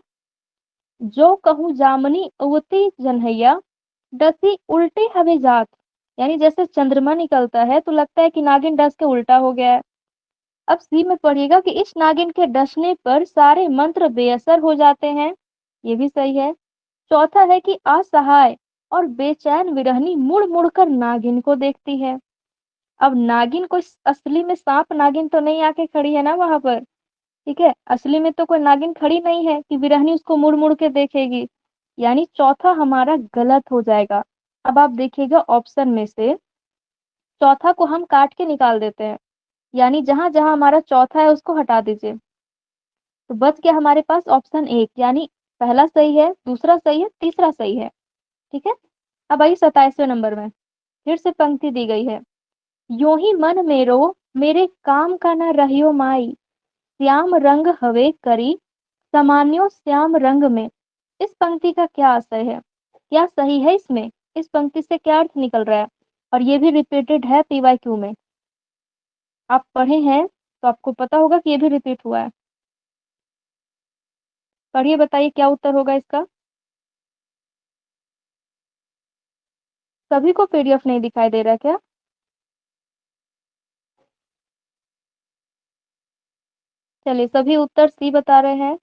जो कहूँ जामनी उवती जनहैया, डसी उल्टी हवे जात, यानी जैसे चंद्रमा निकलता है तो लगता है कि नागिन डस के उल्टा हो गया है। अब सी में पढ़िएगा कि इस नागिन के डसने पर सारे मंत्र बेअसर हो जाते हैं, ये भी सही है। चौथा है कि असहाय और बेचैन विरहनी मुड़ मुड़ कर नागिन को देखती है। अब नागिन कोई असली में सांप नागिन तो नहीं आके खड़ी है ना वहां पर, ठीक है, असली में तो कोई नागिन खड़ी नहीं है कि विरहनी उसको मुड़ मुड़ के देखेगी। यानी चौथा हमारा गलत हो जाएगा। अब आप देखिएगा ऑप्शन में से चौथा को हम काट के निकाल देते हैं, यानी जहां जहां हमारा चौथा है उसको हटा दीजिए। तो बच गया हमारे पास ऑप्शन 1, यानी पहला सही है, दूसरा सही है, तीसरा सही है। ठीक है, अब आइए 27वें नंबर में, फिर से पंक्ति दी गई है। यूं ही मन मेरो मेरे काम का न रहियो माई, श्याम रंग हवे करी सामान्यो श्याम रंग में। इस पंक्ति का क्या आशय है? क्या सही है इसमें? इस पंक्ति से क्या अर्थ निकल रहा है? और ये भी रिपीटेड है पीवाईक्यू में, आप पढ़े हैं तो आपको पता होगा कि ये भी रिपीट हुआ है। पढ़िए, बताइए क्या उत्तर होगा इसका। सभी को पीडीएफ नहीं दिखाई दे रहा क्या? चलिए, सभी उत्तर सी बता रहे हैं,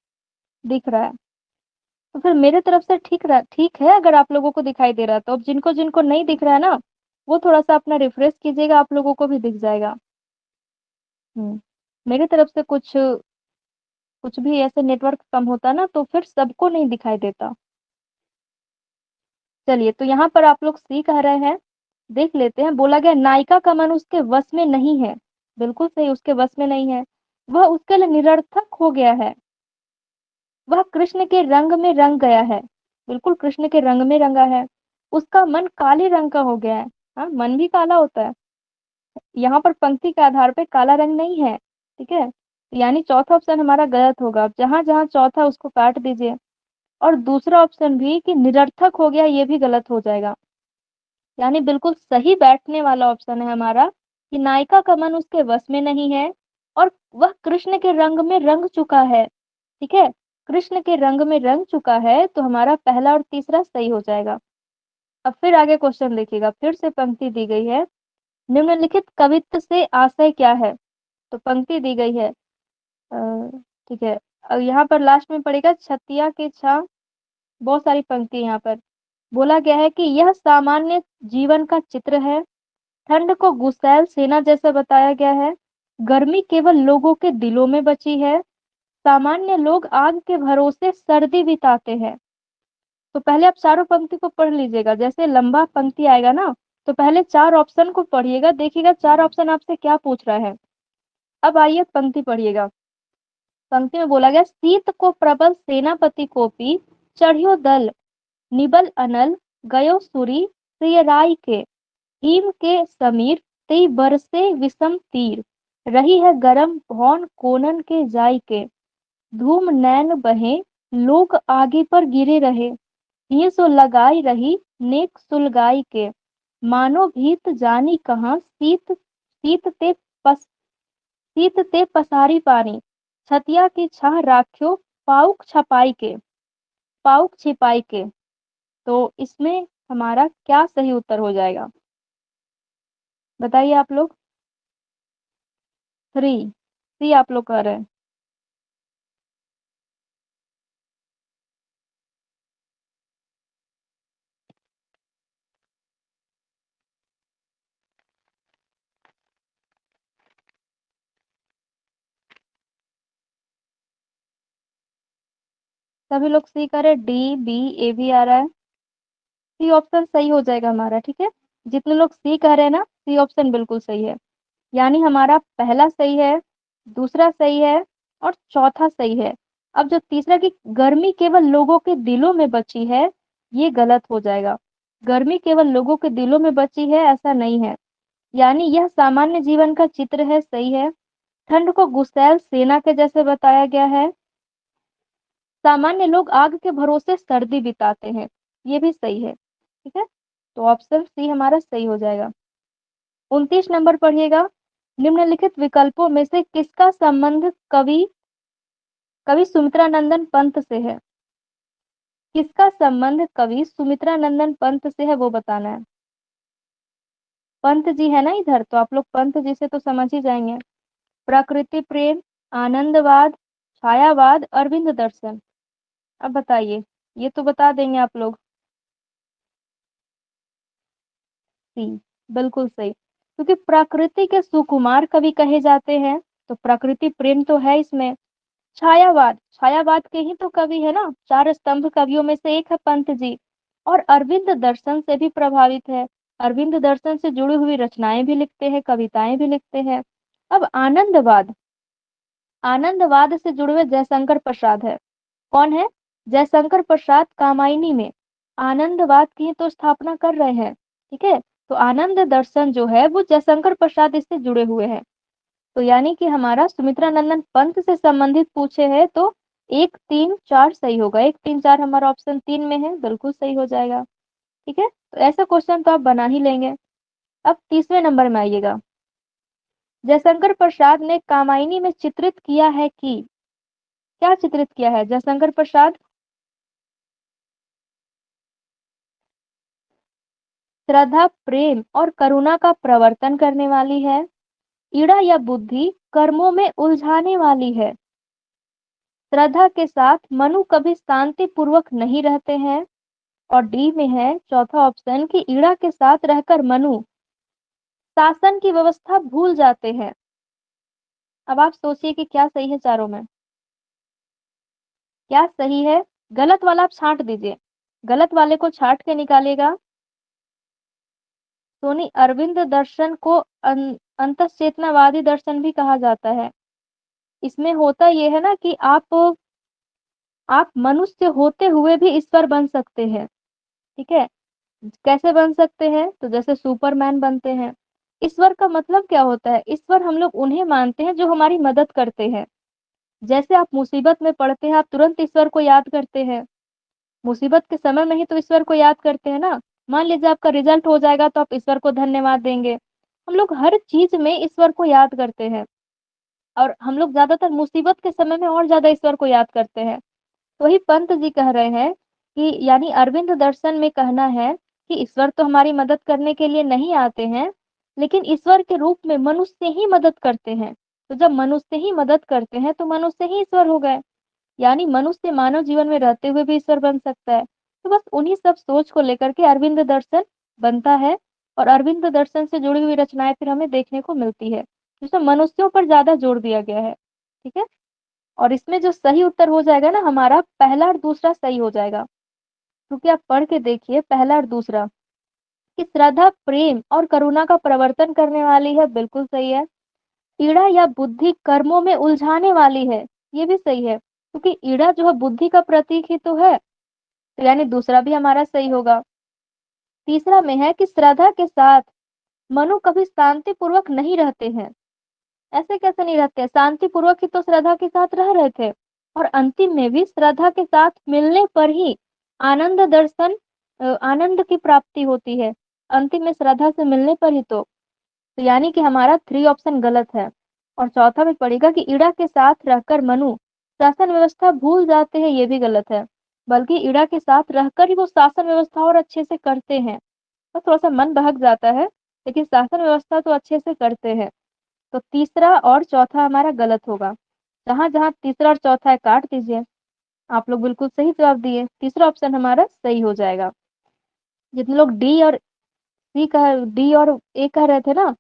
दिख रहा है। तो फिर मेरे तरफ से ठीक है, अगर आप लोगों को दिखाई दे रहा है तो। अब जिनको जिनको नहीं दिख रहा है ना, वो थोड़ा सा अपना रिफ्रेश कीजिएगा, आप लोगों को भी दिख जाएगा। मेरे तरफ से कुछ कुछ भी ऐसे नेटवर्क कम होता ना तो फिर सबको नहीं दिखाई देता। चलिए, तो यहाँ पर आप लोग सी कह रहे हैं, देख लेते हैं। बोला गया नायिका का मन उसके वश में नहीं है। बिल्कुल सही, उसके वश में नहीं है। वह उसके लिए निरर्थक हो गया है। वह कृष्ण के रंग में रंग गया है। बिल्कुल कृष्ण के रंग में रंगा है। उसका मन काले रंग का हो गया है। हाँ, मन भी काला होता है। यहाँ पर पंक्ति के आधार पे काला रंग नहीं है। ठीक है, यानी चौथा ऑप्शन हमारा गलत होगा। जहां जहां चौथा उसको काट दीजिए। और दूसरा ऑप्शन भी कि निरर्थक हो गया, ये भी गलत हो जाएगा। यानी बिल्कुल सही बैठने वाला ऑप्शन है हमारा कि नायिका का मन उसके वश में नहीं है और वह कृष्ण के रंग में रंग चुका है। ठीक है, कृष्ण के रंग में रंग चुका है, तो हमारा पहला और तीसरा सही हो जाएगा। अब फिर आगे क्वेश्चन देखिएगा, फिर से पंक्ति दी गई है। निम्नलिखित कवित्व से आशय क्या है? तो पंक्ति दी गई है। ठीक है, अब यहाँ पर लास्ट में पड़ेगा छतिया के छांव। बहुत सारी पंक्ति यहाँ पर। बोला गया है कि यह सामान्य जीवन का चित्र है। ठंड को गुसैल सेना जैसा बताया गया है। गर्मी केवल लोगों के दिलों में बची है। सामान्य लोग आग के भरोसे सर्दी बिताते हैं। तो पहले आप चारों पंक्ति को पढ़ लीजिएगा। जैसे लंबा पंक्ति आएगा ना, तो पहले चार ऑप्शन को पढ़िएगा, देखिएगा चार ऑप्शन आपसे क्या पूछ रहा है। अब आइए पंक्ति पढ़िएगा। पंक्ति में बोला गया, शीत को प्रबल सेनापति को भी चढ़ियो दल, निबल अनल गयो सुरी प्रिय राय के, हिम के समीर ते बरसे विषम तीर, रही है गरम भौन कोनन के जाय के, धूम नैन बहे लोग आगे पर गिरे रहे, ये सो लगाई रही नेक सुलगाई के, मानो भीत जानी कहाँ शीत शीत ते पस शीत ते पसारी पानी, छतिया की छाह राख्यो पाउक छपाई के, पाउक छिपाई के। तो इसमें हमारा क्या सही उत्तर हो जाएगा, बताइए आप लोग। 3 सी आप लोग कह रहे हैं। सभी लोग सी करे, डी बी ए भी आ रहा है। सी ऑप्शन सही हो जाएगा हमारा। ठीक है, जितने लोग सी कह रहे हैं ना, सी ऑप्शन बिल्कुल सही है। यानी हमारा पहला सही है, दूसरा सही है और चौथा सही है। अब जो तीसरा की गर्मी केवल लोगों के दिलों में बची है, ये गलत हो जाएगा। गर्मी केवल लोगों के दिलों में बची है, ऐसा नहीं है। यानी यह सामान्य जीवन का चित्र है, सही है। ठंड को गुसैल सेना के जैसे बताया गया है। सामान्य लोग आग के भरोसे सर्दी बिताते हैं, ये भी सही है। ठीक है, तो ऑप्शन सी हमारा सही हो जाएगा। 29 नंबर पढ़िएगा। निम्नलिखित विकल्पों में से किसका संबंध कवि कवि सुमित्रानंदन पंत से है? किसका संबंध कवि सुमित्रानंदन पंत से है, वो बताना है। पंत जी है ना इधर, तो आप लोग पंत जी से तो समझ ही जाएंगे। प्रकृति प्रेम, आनंदवाद, छायावाद, अरविंद दर्शन। अब बताइए, ये तो बता देंगे आप लोग। सी, बिल्कुल सही, क्योंकि प्रकृति के सुकुमार कवि कहे जाते हैं, तो प्रकृति प्रेम तो है इसमें। छायावाद, छायावाद के ही तो कवि है ना, चार स्तंभ कवियों में से एक है पंत जी। और अरविंद दर्शन से भी प्रभावित है। अरविंद दर्शन से जुड़ी हुई रचनाएं भी लिखते हैं, कविताएं भी लिखते हैं। अब आनंदवाद, आनंदवाद से जुड़े हुए जयशंकर प्रसाद है। कौन है? जयशंकर प्रसाद कामायनी में आनंदवाद की तो स्थापना कर रहे हैं। ठीक है, तो आनंद दर्शन जो है वो जयशंकर प्रसाद इससे जुड़े हुए हैं। तो यानी कि हमारा सुमित्रानंदन पंत से संबंधित पूछे हैं, तो 1 3 4 सही होगा। 1 3 4 हमारा ऑप्शन 3 में है, बिल्कुल सही हो जाएगा। ठीक है, तो ऐसा क्वेश्चन तो आप बना ही लेंगे। अब तीसरे नंबर में आइएगा। जयशंकर प्रसाद ने कामायनी में चित्रित किया है कि, क्या चित्रित किया है जयशंकर प्रसाद? श्रद्धा, प्रेम और करुणा का प्रवर्तन करने वाली है। ईड़ा या बुद्धि कर्मों में उलझाने वाली है। श्रद्धा के साथ मनु कभी शांति पूर्वक नहीं रहते हैं। और डी में है चौथा ऑप्शन कि ईड़ा के साथ रहकर मनु शासन की व्यवस्था भूल जाते हैं। अब आप सोचिए कि क्या सही है चारों में, क्या सही है। गलत वाला आप छांट दीजिए, गलत वाले को छांट के निकालेगा। सोनी, अरविंद दर्शन को अंतःचेतनावादी दर्शन भी कहा जाता है। इसमें होता ये है ना कि आप मनुष्य होते हुए भी ईश्वर बन सकते हैं। ठीक है, कैसे बन सकते हैं? तो जैसे सुपरमैन बनते हैं। ईश्वर का मतलब क्या होता है? ईश्वर हम लोग उन्हें मानते हैं जो हमारी मदद करते हैं। जैसे आप मुसीबत में पड़ते हैं, आप तुरंत ईश्वर को याद करते हैं। मुसीबत के समय में ही तो ईश्वर को याद करते हैं ना। मान लीजिए आपका रिजल्ट हो जाएगा तो आप ईश्वर को धन्यवाद देंगे। हम लोग हर चीज में ईश्वर को याद करते हैं, और हम लोग ज्यादातर मुसीबत के समय में और ज्यादा ईश्वर को याद करते हैं। तो वही पंत जी कह रहे हैं कि यानी अरविंद दर्शन में कहना है कि ईश्वर तो हमारी मदद करने के लिए नहीं आते हैं, लेकिन ईश्वर के रूप में मनुष्य ही मदद करते हैं। तो जब मनुष्य ही मदद करते हैं तो मनुष्य ही ईश्वर हो गए। यानी मनुष्य मानव जीवन में रहते हुए भी ईश्वर बन सकता है। तो बस उन्हीं सब सोच को लेकर के अरविंद दर्शन बनता है, और अरविंद दर्शन से जुड़ी हुई रचनाएं फिर हमें देखने को मिलती है, जिसमें मनुष्यों पर ज्यादा जोर दिया गया है। ठीक है, और इसमें जो सही उत्तर हो जाएगा ना हमारा, पहला और दूसरा सही हो जाएगा। क्योंकि आप पढ़ के देखिए पहला और दूसरा, कि श्रद्धा प्रेम और करुणा का प्रवर्तन करने वाली है, बिल्कुल सही है। ईड़ा या बुद्धि कर्मों में उलझाने वाली है, ये भी सही है, क्योंकि ईड़ा जो है बुद्धि का प्रतीक ही तो है। तो यानी दूसरा भी हमारा सही होगा। तीसरा में है कि श्रद्धा के साथ मनु कभी शांति पूर्वक नहीं रहते हैं। ऐसे कैसे नहीं रहते? शांति पूर्वक ही तो श्रद्धा के साथ रह रहे थे, और अंतिम में भी श्रद्धा के साथ मिलने पर ही आनंद दर्शन आनंद की प्राप्ति होती है। अंतिम में श्रद्धा से मिलने पर ही तो यानी कि हमारा 3 ऑप्शन गलत है। और चौथा में पड़ेगा कि ईड़ा के साथ रहकर मनु शासन व्यवस्था भूल जाते हैं, ये भी गलत है। बल्कि ईड़ा के साथ रहकर ही वो शासन व्यवस्था और अच्छे से करते हैं। तो थोड़ा सा मन बहक जाता है, लेकिन शासन व्यवस्था तो अच्छे से करते हैं। तो तीसरा और चौथा हमारा गलत होगा। जहां जहां तीसरा और चौथा है काट दीजिए। आप लोग बिल्कुल सही जवाब दिए, तीसरा ऑप्शन हमारा सही हो जाएगा। जितने लोग डी और ए कह रहे थे ना,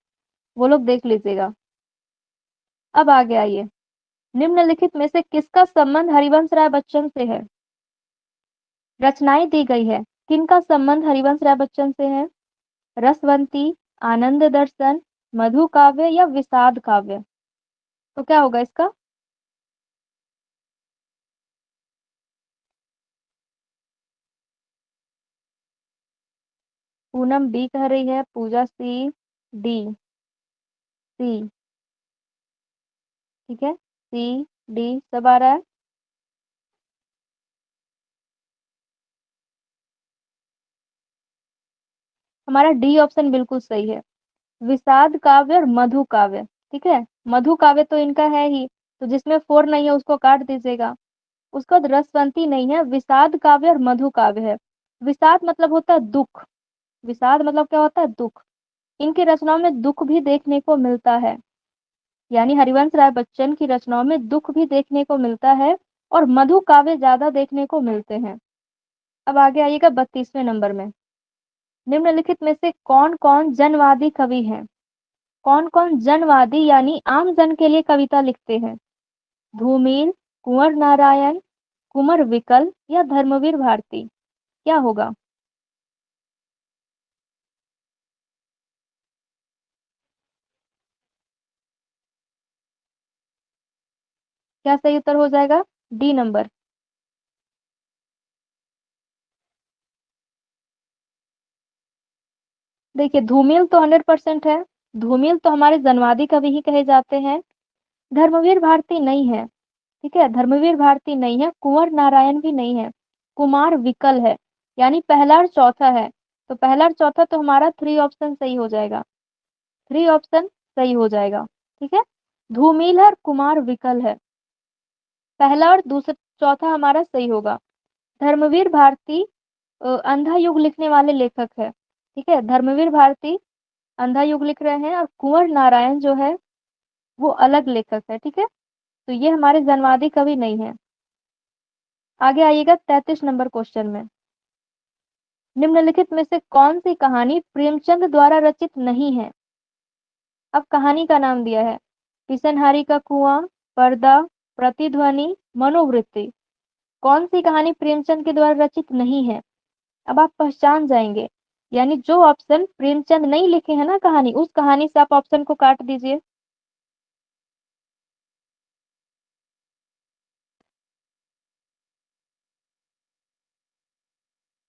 वो लोग देख लीजिएगा। अब आगे आइए, निम्नलिखित में से किसका संबंध हरिवंश राय बच्चन से है? रचनाएं दी गई है, किनका संबंध हरिवंश राय बच्चन से है? रसवंती, आनंद दर्शन, मधु काव्य या विषाद काव्य? तो क्या होगा इसका? पूनम बी कह रही है, पूजा सी, डी, सी। ठीक है, सी, डी सब आ रहा है। हमारा डी ऑप्शन बिल्कुल सही है, विषाद काव्य और मधु काव्य। ठीक है, मधु काव्य तो इनका है ही, तो जिसमें 4 नहीं है उसको काट दीजिएगा। उसके बाद रसवंती नहीं है, विषाद काव्य और मधु काव्य है। विषाद मतलब होता है दुख। विषाद मतलब क्या होता है? दुख। इनकी रचनाओं में दुख भी देखने को मिलता है। यानी हरिवंश राय बच्चन की रचनाओं में दुख भी देखने को मिलता है, और मधु काव्य ज्यादा देखने को मिलते हैं। अब आगे आइएगा 32वें नंबर में। निम्नलिखित में से कौन कौन जनवादी कवि हैं? कौन कौन जनवादी यानी आम जन के लिए कविता लिखते हैं? धूमिल, कुंवर नारायण, कुंवर विकल या धर्मवीर भारती? क्या होगा? क्या सही उत्तर हो जाएगा? D number. देखिए, धूमिल तो 100% है। धूमिल तो हमारे जनवादी कवि ही कहे जाते हैं। धर्मवीर भारती नहीं है। ठीक है, धर्मवीर भारती नहीं है, कुंवर नारायण भी नहीं है, कुमार विकल है। यानी पहला और चौथा है। तो पहला और चौथा तो हमारा 3 ऑप्शन सही हो जाएगा। 3 ऑप्शन सही हो जाएगा। ठीक है, धूमिल है और कुमार विकल है। पहला और दूसरा चौथा हमारा सही होगा। धर्मवीर भारती अंधा युग लिखने वाले लेखक है। ठीक है, धर्मवीर भारती अंधा युग लिख रहे हैं, और कुंवर नारायण जो है वो अलग लेखक है। ठीक है, तो ये हमारे जनवादी कवि नहीं है। आगे आइएगा 33 नंबर क्वेश्चन में। निम्नलिखित में से कौन सी कहानी प्रेमचंद द्वारा रचित नहीं है? अब कहानी का नाम दिया है, पिसनहारी का कुआं, पर्दा, प्रतिध्वनि, मनोवृत्ति। कौन सी कहानी प्रेमचंद के द्वारा रचित नहीं है? अब आप पहचान जाएंगे, यानी जो ऑप्शन प्रेमचंद नहीं लिखे हैं ना कहानी, उस कहानी से आप ऑप्शन को काट दीजिए।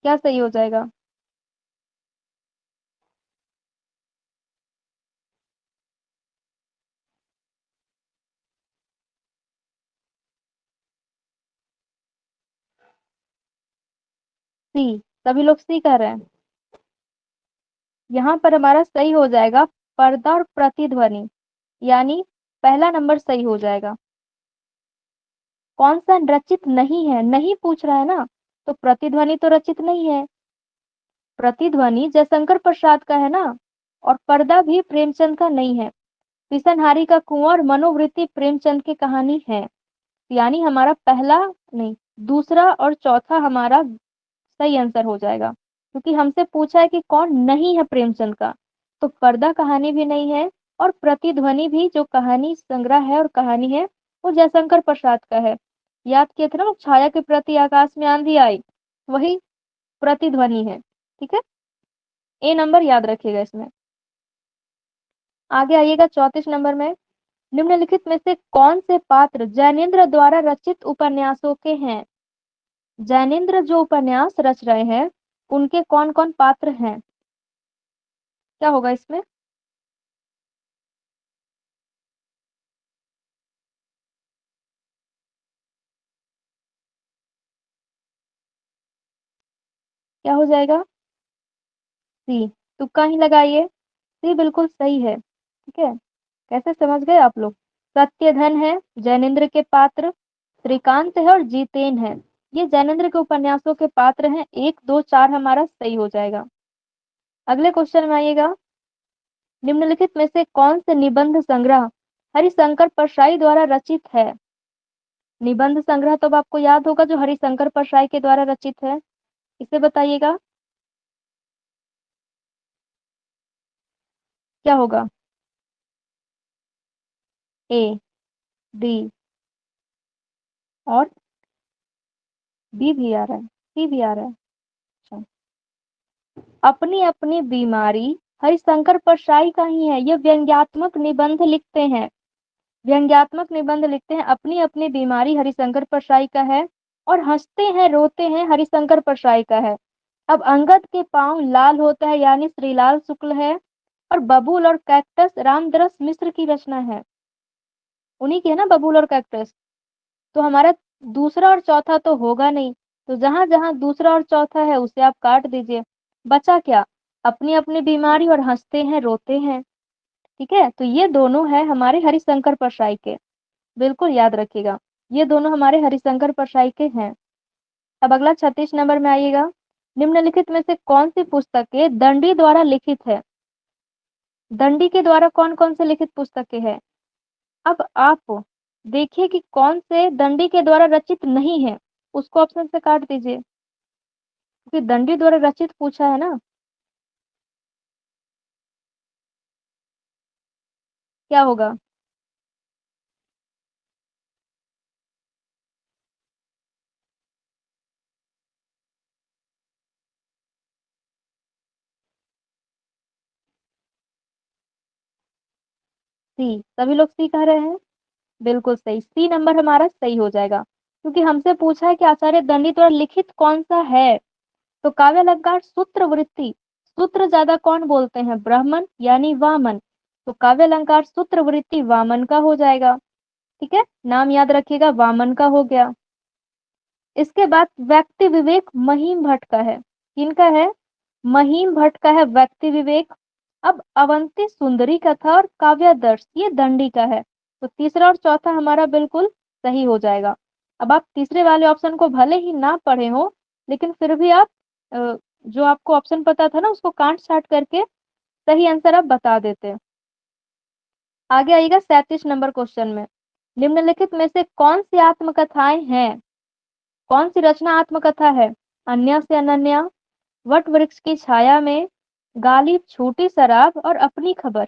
क्या सही हो जाएगा? सी। सभी लोग सी कह रहे हैं। यहाँ पर हमारा सही हो जाएगा पर्दा और प्रतिध्वनि, यानी पहला नंबर सही हो जाएगा। कौन सा रचित नहीं है, नहीं पूछ रहा है ना, तो प्रतिध्वनि तो रचित नहीं है। प्रतिध्वनि जयशंकर प्रसाद का है ना, और पर्दा भी प्रेमचंद का नहीं है। पिसनहारी का कुआं और मनोवृत्ति प्रेमचंद की कहानी है। यानी हमारा पहला नहीं, दूसरा और चौथा हमारा सही आंसर हो जाएगा, क्योंकि हमसे पूछा है कि कौन नहीं है प्रेमचंद का। तो पर्दा कहानी भी नहीं है, और प्रतिध्वनि भी जो कहानी संग्रह है और कहानी है वो जयशंकर प्रसाद का है। याद किए थे ना लोग, छाया के प्रति आकाश में आंधी आई, वही प्रतिध्वनि है। ठीक है, ए नंबर याद रखिएगा इसमें। आगे आइएगा 34 नंबर में। निम्नलिखित में से कौन से पात्र जैनेन्द्र द्वारा रचित उपन्यासों के हैं? जैनेन्द्र जो उपन्यास रच रहे हैं उनके कौन कौन पात्र हैं? क्या होगा इसमें? क्या हो जाएगा? सी। तुक्का ही लगाइए, सी बिल्कुल सही है। ठीक है, कैसे समझ गए आप लोग? सत्यधन है जैनेन्द्र के पात्र, श्रीकांत है और जीतेन है। ये जैनेन्द्र के उपन्यासों के पात्र हैं। 1 2 4 हमारा सही हो जाएगा। अगले क्वेश्चन में आइएगा। निम्नलिखित में से कौन से निबंध संग्रह हरिशंकर परसाई द्वारा रचित है? निबंध संग्रह तो अब आपको याद होगा जो हरिशंकर परसाई के द्वारा रचित है, इसे बताइएगा। क्या होगा? ए, डी और बी भी आ रहा है, सी भी आ रहा है। अच्छा, अपनी अपनी बीमारी हरिशंकर परसाई का ही है। ये व्यंग्यात्मक निबंध लिखते हैं, व्यंग्यात्मक निबंध लिखते हैं। अपनी अपनी बीमारी हरिशंकर परसाई का है, और हंसते हैं रोते हैं हरिशंकर परसाई का है। अब अंगद के पांव लाल होता है, यानी श्रीलाल शुक्ल है। और बबूल और कैक्टस रामदरस मिश्र की रचना है, उन्हीं की है ना बबूल और कैक्टस। तो हमारा दूसरा और चौथा तो होगा नहीं, तो जहां जहां दूसरा और चौथा है उसे आप काट दीजिए। बचा क्या? अपनी अपनी बीमारी और हंसते हैं रोते हैं। ठीक है, तो ये दोनों है हमारे हरिशंकर परसाई के, बिल्कुल याद रखिएगा, ये दोनों हमारे हरिशंकर परसाई के हैं। अब अगला 36 नंबर में आइएगा। निम्नलिखित में से कौन सी पुस्तकें दंडी द्वारा लिखित है? दंडी के द्वारा कौन कौन से लिखित पुस्तकें हैं? अब आप देखिए कि कौन से दंडी के द्वारा रचित नहीं है, उसको ऑप्शन से काट दीजिए, क्योंकि दंडी द्वारा रचित पूछा है ना। क्या होगा? सी। सभी लोग सी कह रहे हैं, बिल्कुल सही, सी नंबर हमारा सही हो जाएगा, क्योंकि हमसे पूछा है कि आचार्य दंडी द्वारा लिखित कौन सा है। तो काव्य अलंकार सूत्र वृत्ति, सूत्र ज्यादा कौन बोलते हैं? ब्राह्मण यानी वामन। तो काव्य अलंकार सूत्र वृत्ति वामन का हो जाएगा। ठीक है, नाम याद रखिएगा, वामन का हो गया। इसके बाद व्यक्ति विवेक महिम भट्ट का है। किनका है? महिम भट्ट का है व्यक्ति विवेक। अब अवंती सुंदरी कथा और काव्यादर्श ये दंडी का है। तो तीसरा और चौथा हमारा बिल्कुल सही हो जाएगा। अब आप तीसरे वाले ऑप्शन को भले ही ना पढ़े हो, लेकिन फिर भी आप जो आपको ऑप्शन पता था ना उसको काट छाट करके सही आंसर आप बता देते। आगे आइएगा 37 नंबर क्वेश्चन में। निम्नलिखित में से कौन सी आत्मकथाएं हैं? कौन सी रचना आत्मकथा है? अन्य से अनन्या, वट वृक्ष की छाया में, गालिब छोटी शराब और अपनी खबर।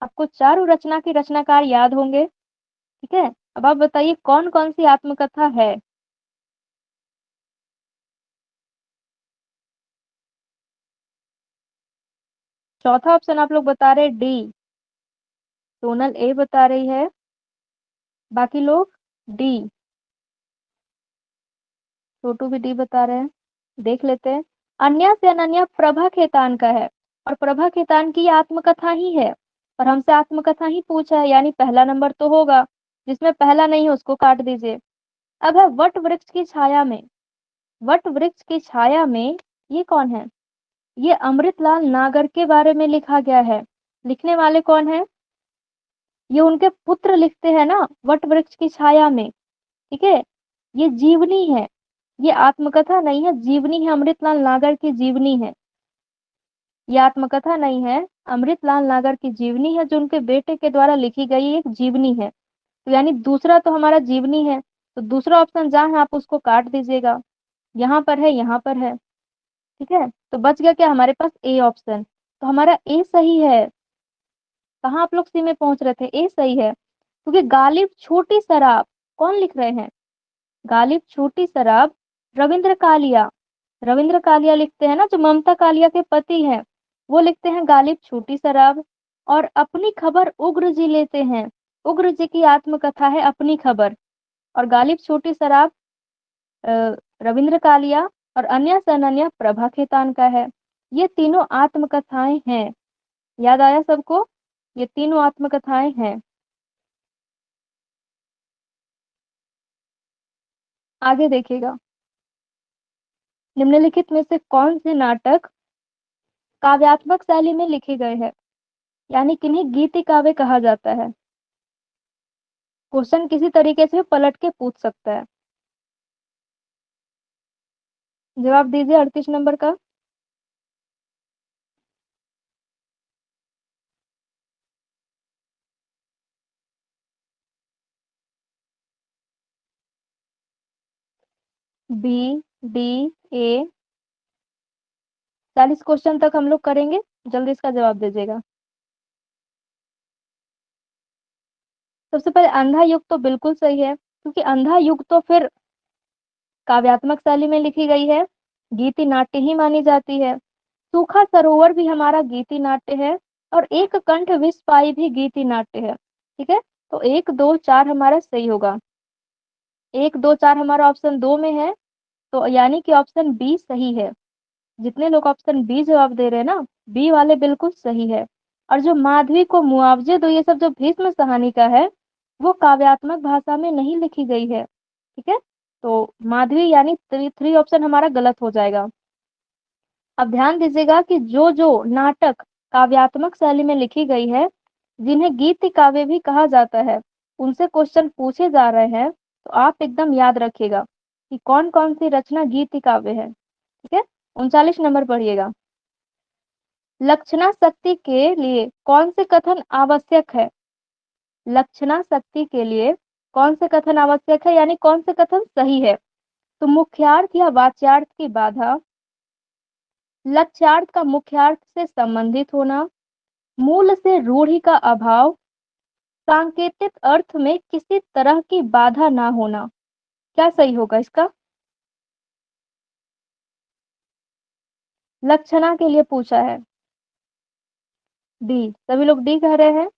आपको चारों रचना के रचनाकार याद होंगे। ठीक है, अब आप बताइए कौन कौन सी आत्मकथा है? चौथा ऑप्शन आप लोग बता रहे डी, सोनल ए बता रही है, बाकी लोग डी, छोटू भी डी बता रहे हैं। देख लेते हैं। अन्या से अनन्या प्रभा खेतान का है, और प्रभा खेतान की आत्मकथा ही है, और हमसे आत्मकथा ही पूछा है, यानी पहला नंबर तो होगा। जिसमें पहला नहीं है उसको काट दीजिए। अब है वट वृक्ष की छाया में। वट वृक्ष की छाया में, ये कौन है? ये अमृतलाल नागर के बारे में लिखा गया है। लिखने वाले कौन है? ये उनके पुत्र लिखते हैं ना, वट वृक्ष की छाया में। ठीक है, ये जीवनी है, ये आत्मकथा नहीं है, जीवनी है, अमृतलाल नागर की जीवनी है। ये आत्मकथा नहीं है, अमृतलाल नागर की जीवनी है, जो उनके बेटे के द्वारा लिखी गई एक जीवनी है। तो यानी दूसरा तो हमारा जीवनी है, तो दूसरा ऑप्शन जहाँ है आप उसको काट दीजिएगा। यहाँ पर है, यहाँ पर है। ठीक है, तो बच गया क्या हमारे पास? A option. तो हमारा ए सही है। कहाँ आप लोग सी में पहुंच रहे थे? ए सही है, क्योंकि गालिब छोटी शराब कौन लिख रहे हैं? गालिब छोटी शराब रविंद्र कालिया। रविंद्र कालिया लिखते हैं ना, जो ममता कालिया के पति हैं, वो लिखते हैं गालिब छोटी शराब। और अपनी खबर उग्र जी लेते हैं। उग्र जी की आत्मकथा है अपनी खबर। और गालिब छोटी शराब रविंद्र कालिया, और अन्य से अनन्या प्रभा खेतान का है। ये तीनों आत्मकथाएं हैं। याद आया सबको? ये तीनों आत्मकथाएं हैं। आगे देखिएगा। निम्नलिखित में से कौन से नाटक काव्यात्मक शैली में लिखे गए हैं, यानी किन्हीं गीति काव्य कहा जाता है? क्वेश्चन किसी तरीके से भी पलट के पूछ सकता है। जवाब दीजिए 38 नंबर का। बी, डी, ए। 40 क्वेश्चन तक हम लोग करेंगे, जल्दी इसका जवाब दीजिएगा। सबसे पहले अंधा युग तो बिल्कुल सही है, क्योंकि अंधा युग तो फिर काव्यात्मक शैली में लिखी गई है, गीति नाट्य ही मानी जाती है। सूखा सरोवर भी हमारा गीति नाट्य है, और एक कंठ विष पाई भी गीति नाट्य है। ठीक है, तो 1 2 4 हमारा सही होगा। 1 2 4 हमारा ऑप्शन दो में है, तो यानी कि ऑप्शन बी सही है। जितने लोग ऑप्शन बी जवाब दे रहे हैं ना, बी वाले बिल्कुल सही है। और जो माधवी को मुआवजे दो, ये सब जो भीष्म कहानी का है, वो काव्यात्मक भाषा में नहीं लिखी गई है। ठीक है, तो माधवी यानी थ्री थ्री ऑप्शन हमारा गलत हो जाएगा। अब ध्यान दीजिएगा कि जो जो नाटक काव्यात्मक शैली में लिखी गई है, जिन्हें गीति काव्य भी कहा जाता है, उनसे क्वेश्चन पूछे जा रहे हैं, तो आप एकदम याद रखिएगा कि कौन कौन सी रचना गीति काव्य है। ठीक है, 39 नंबर पढ़िएगा। लक्षणा शक्ति के लिए कौन से कथन आवश्यक है? लक्षणा शक्ति के लिए कौन से कथन आवश्यक है, यानी कौन से कथन सही है? तो मुख्यार्थ या वाच्यार्थ की बाधा, लक्ष्यार्थ का मुख्यार्थ से संबंधित होना, मूल से रूढ़ि का अभाव, सांकेतिक अर्थ में किसी तरह की बाधा ना होना। क्या सही होगा इसका? लक्षणा के लिए पूछा है। डी, सभी लोग डी कह रहे हैं।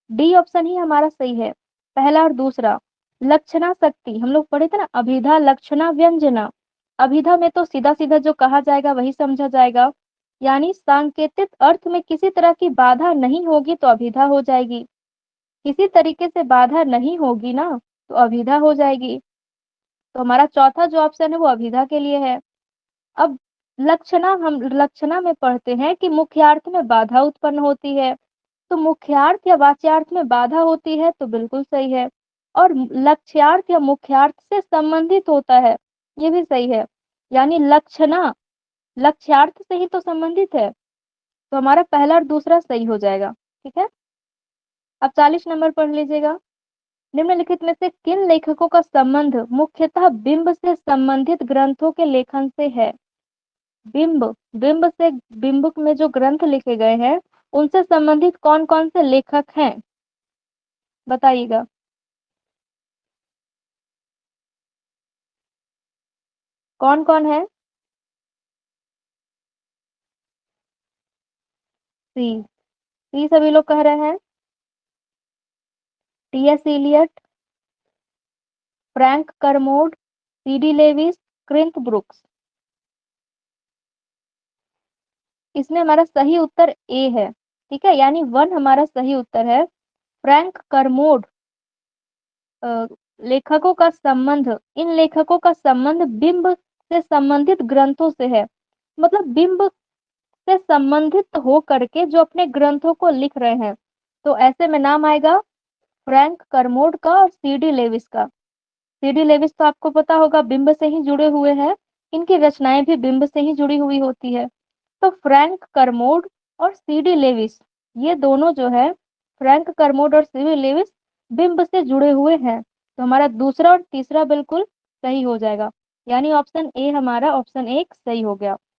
डी ऑप्शन ही हमारा सही है, पहला और दूसरा। लक्षणा शक्ति हम लोग पढ़े थे ना, अभिधा लक्षणा व्यंजना। अभिधा में तो सीधा सीधा जो कहा जाएगा वही समझा जाएगा, यानी सांकेतिक अर्थ में किसी तरह की बाधा नहीं होगी तो अभिधा हो जाएगी। किसी तरीके से बाधा नहीं होगी ना, तो अभिधा हो जाएगी। तो हमारा चौथा जो ऑप्शन है वो अभिधा के लिए है। अब लक्षणा, हम लक्षणा में पढ़ते हैं कि मुख्यार्थ में बाधा उत्पन्न होती है, तो मुख्यार्थ या वाच्यार्थ में बाधा होती है तो बिल्कुल सही है। और लक्ष्यार्थ या मुख्यार्थ से संबंधित होता है, ये भी सही है। यानी लक्षणा लक्ष्यार्थ से ही तो संबंधित है, तो हमारा पहला और दूसरा सही हो जाएगा। ठीक है, अब 40 नंबर पढ़ लीजिएगा। निम्नलिखित में से किन लेखकों का संबंध मुख्यतः बिंब से संबंधित ग्रंथों के लेखन से है? बिंब, बिंब से, बिंब में जो ग्रंथ लिखे गए हैं उनसे संबंधित कौन कौन से लेखक हैं, बताइएगा। कौन कौन है? सी। सी सभी लोग कह रहे हैं। TS Eliot, Frank Kermode, CD Lewis, Cleanth Brooks. इसमें हमारा सही उत्तर ए है। ठीक है, यानी वन हमारा सही उत्तर है। फ्रैंक करमोड लेखकों का संबंध, इन लेखकों का संबंध बिंब से संबंधित ग्रंथों से है। मतलब बिंब से संबंधित हो करके जो अपने ग्रंथों को लिख रहे हैं। तो ऐसे में नाम आएगा फ्रैंक करमोड का और सीडी लेविस का। सीडी लेविस तो आपको पता होगा बिंब से ही जुड़े हुए हैं, इनकी रचनाएं भी बिंब से ही जुड़ी हुई होती है। तो फ्रैंक करमोड और सीडी लेविस, ये दोनों जो है, फ्रैंक करमोड और सीडी लेविस बिंब से जुड़े हुए हैं। तो हमारा दूसरा और तीसरा बिल्कुल सही हो जाएगा, यानी ऑप्शन ए हमारा ऑप्शन एक सही हो गया।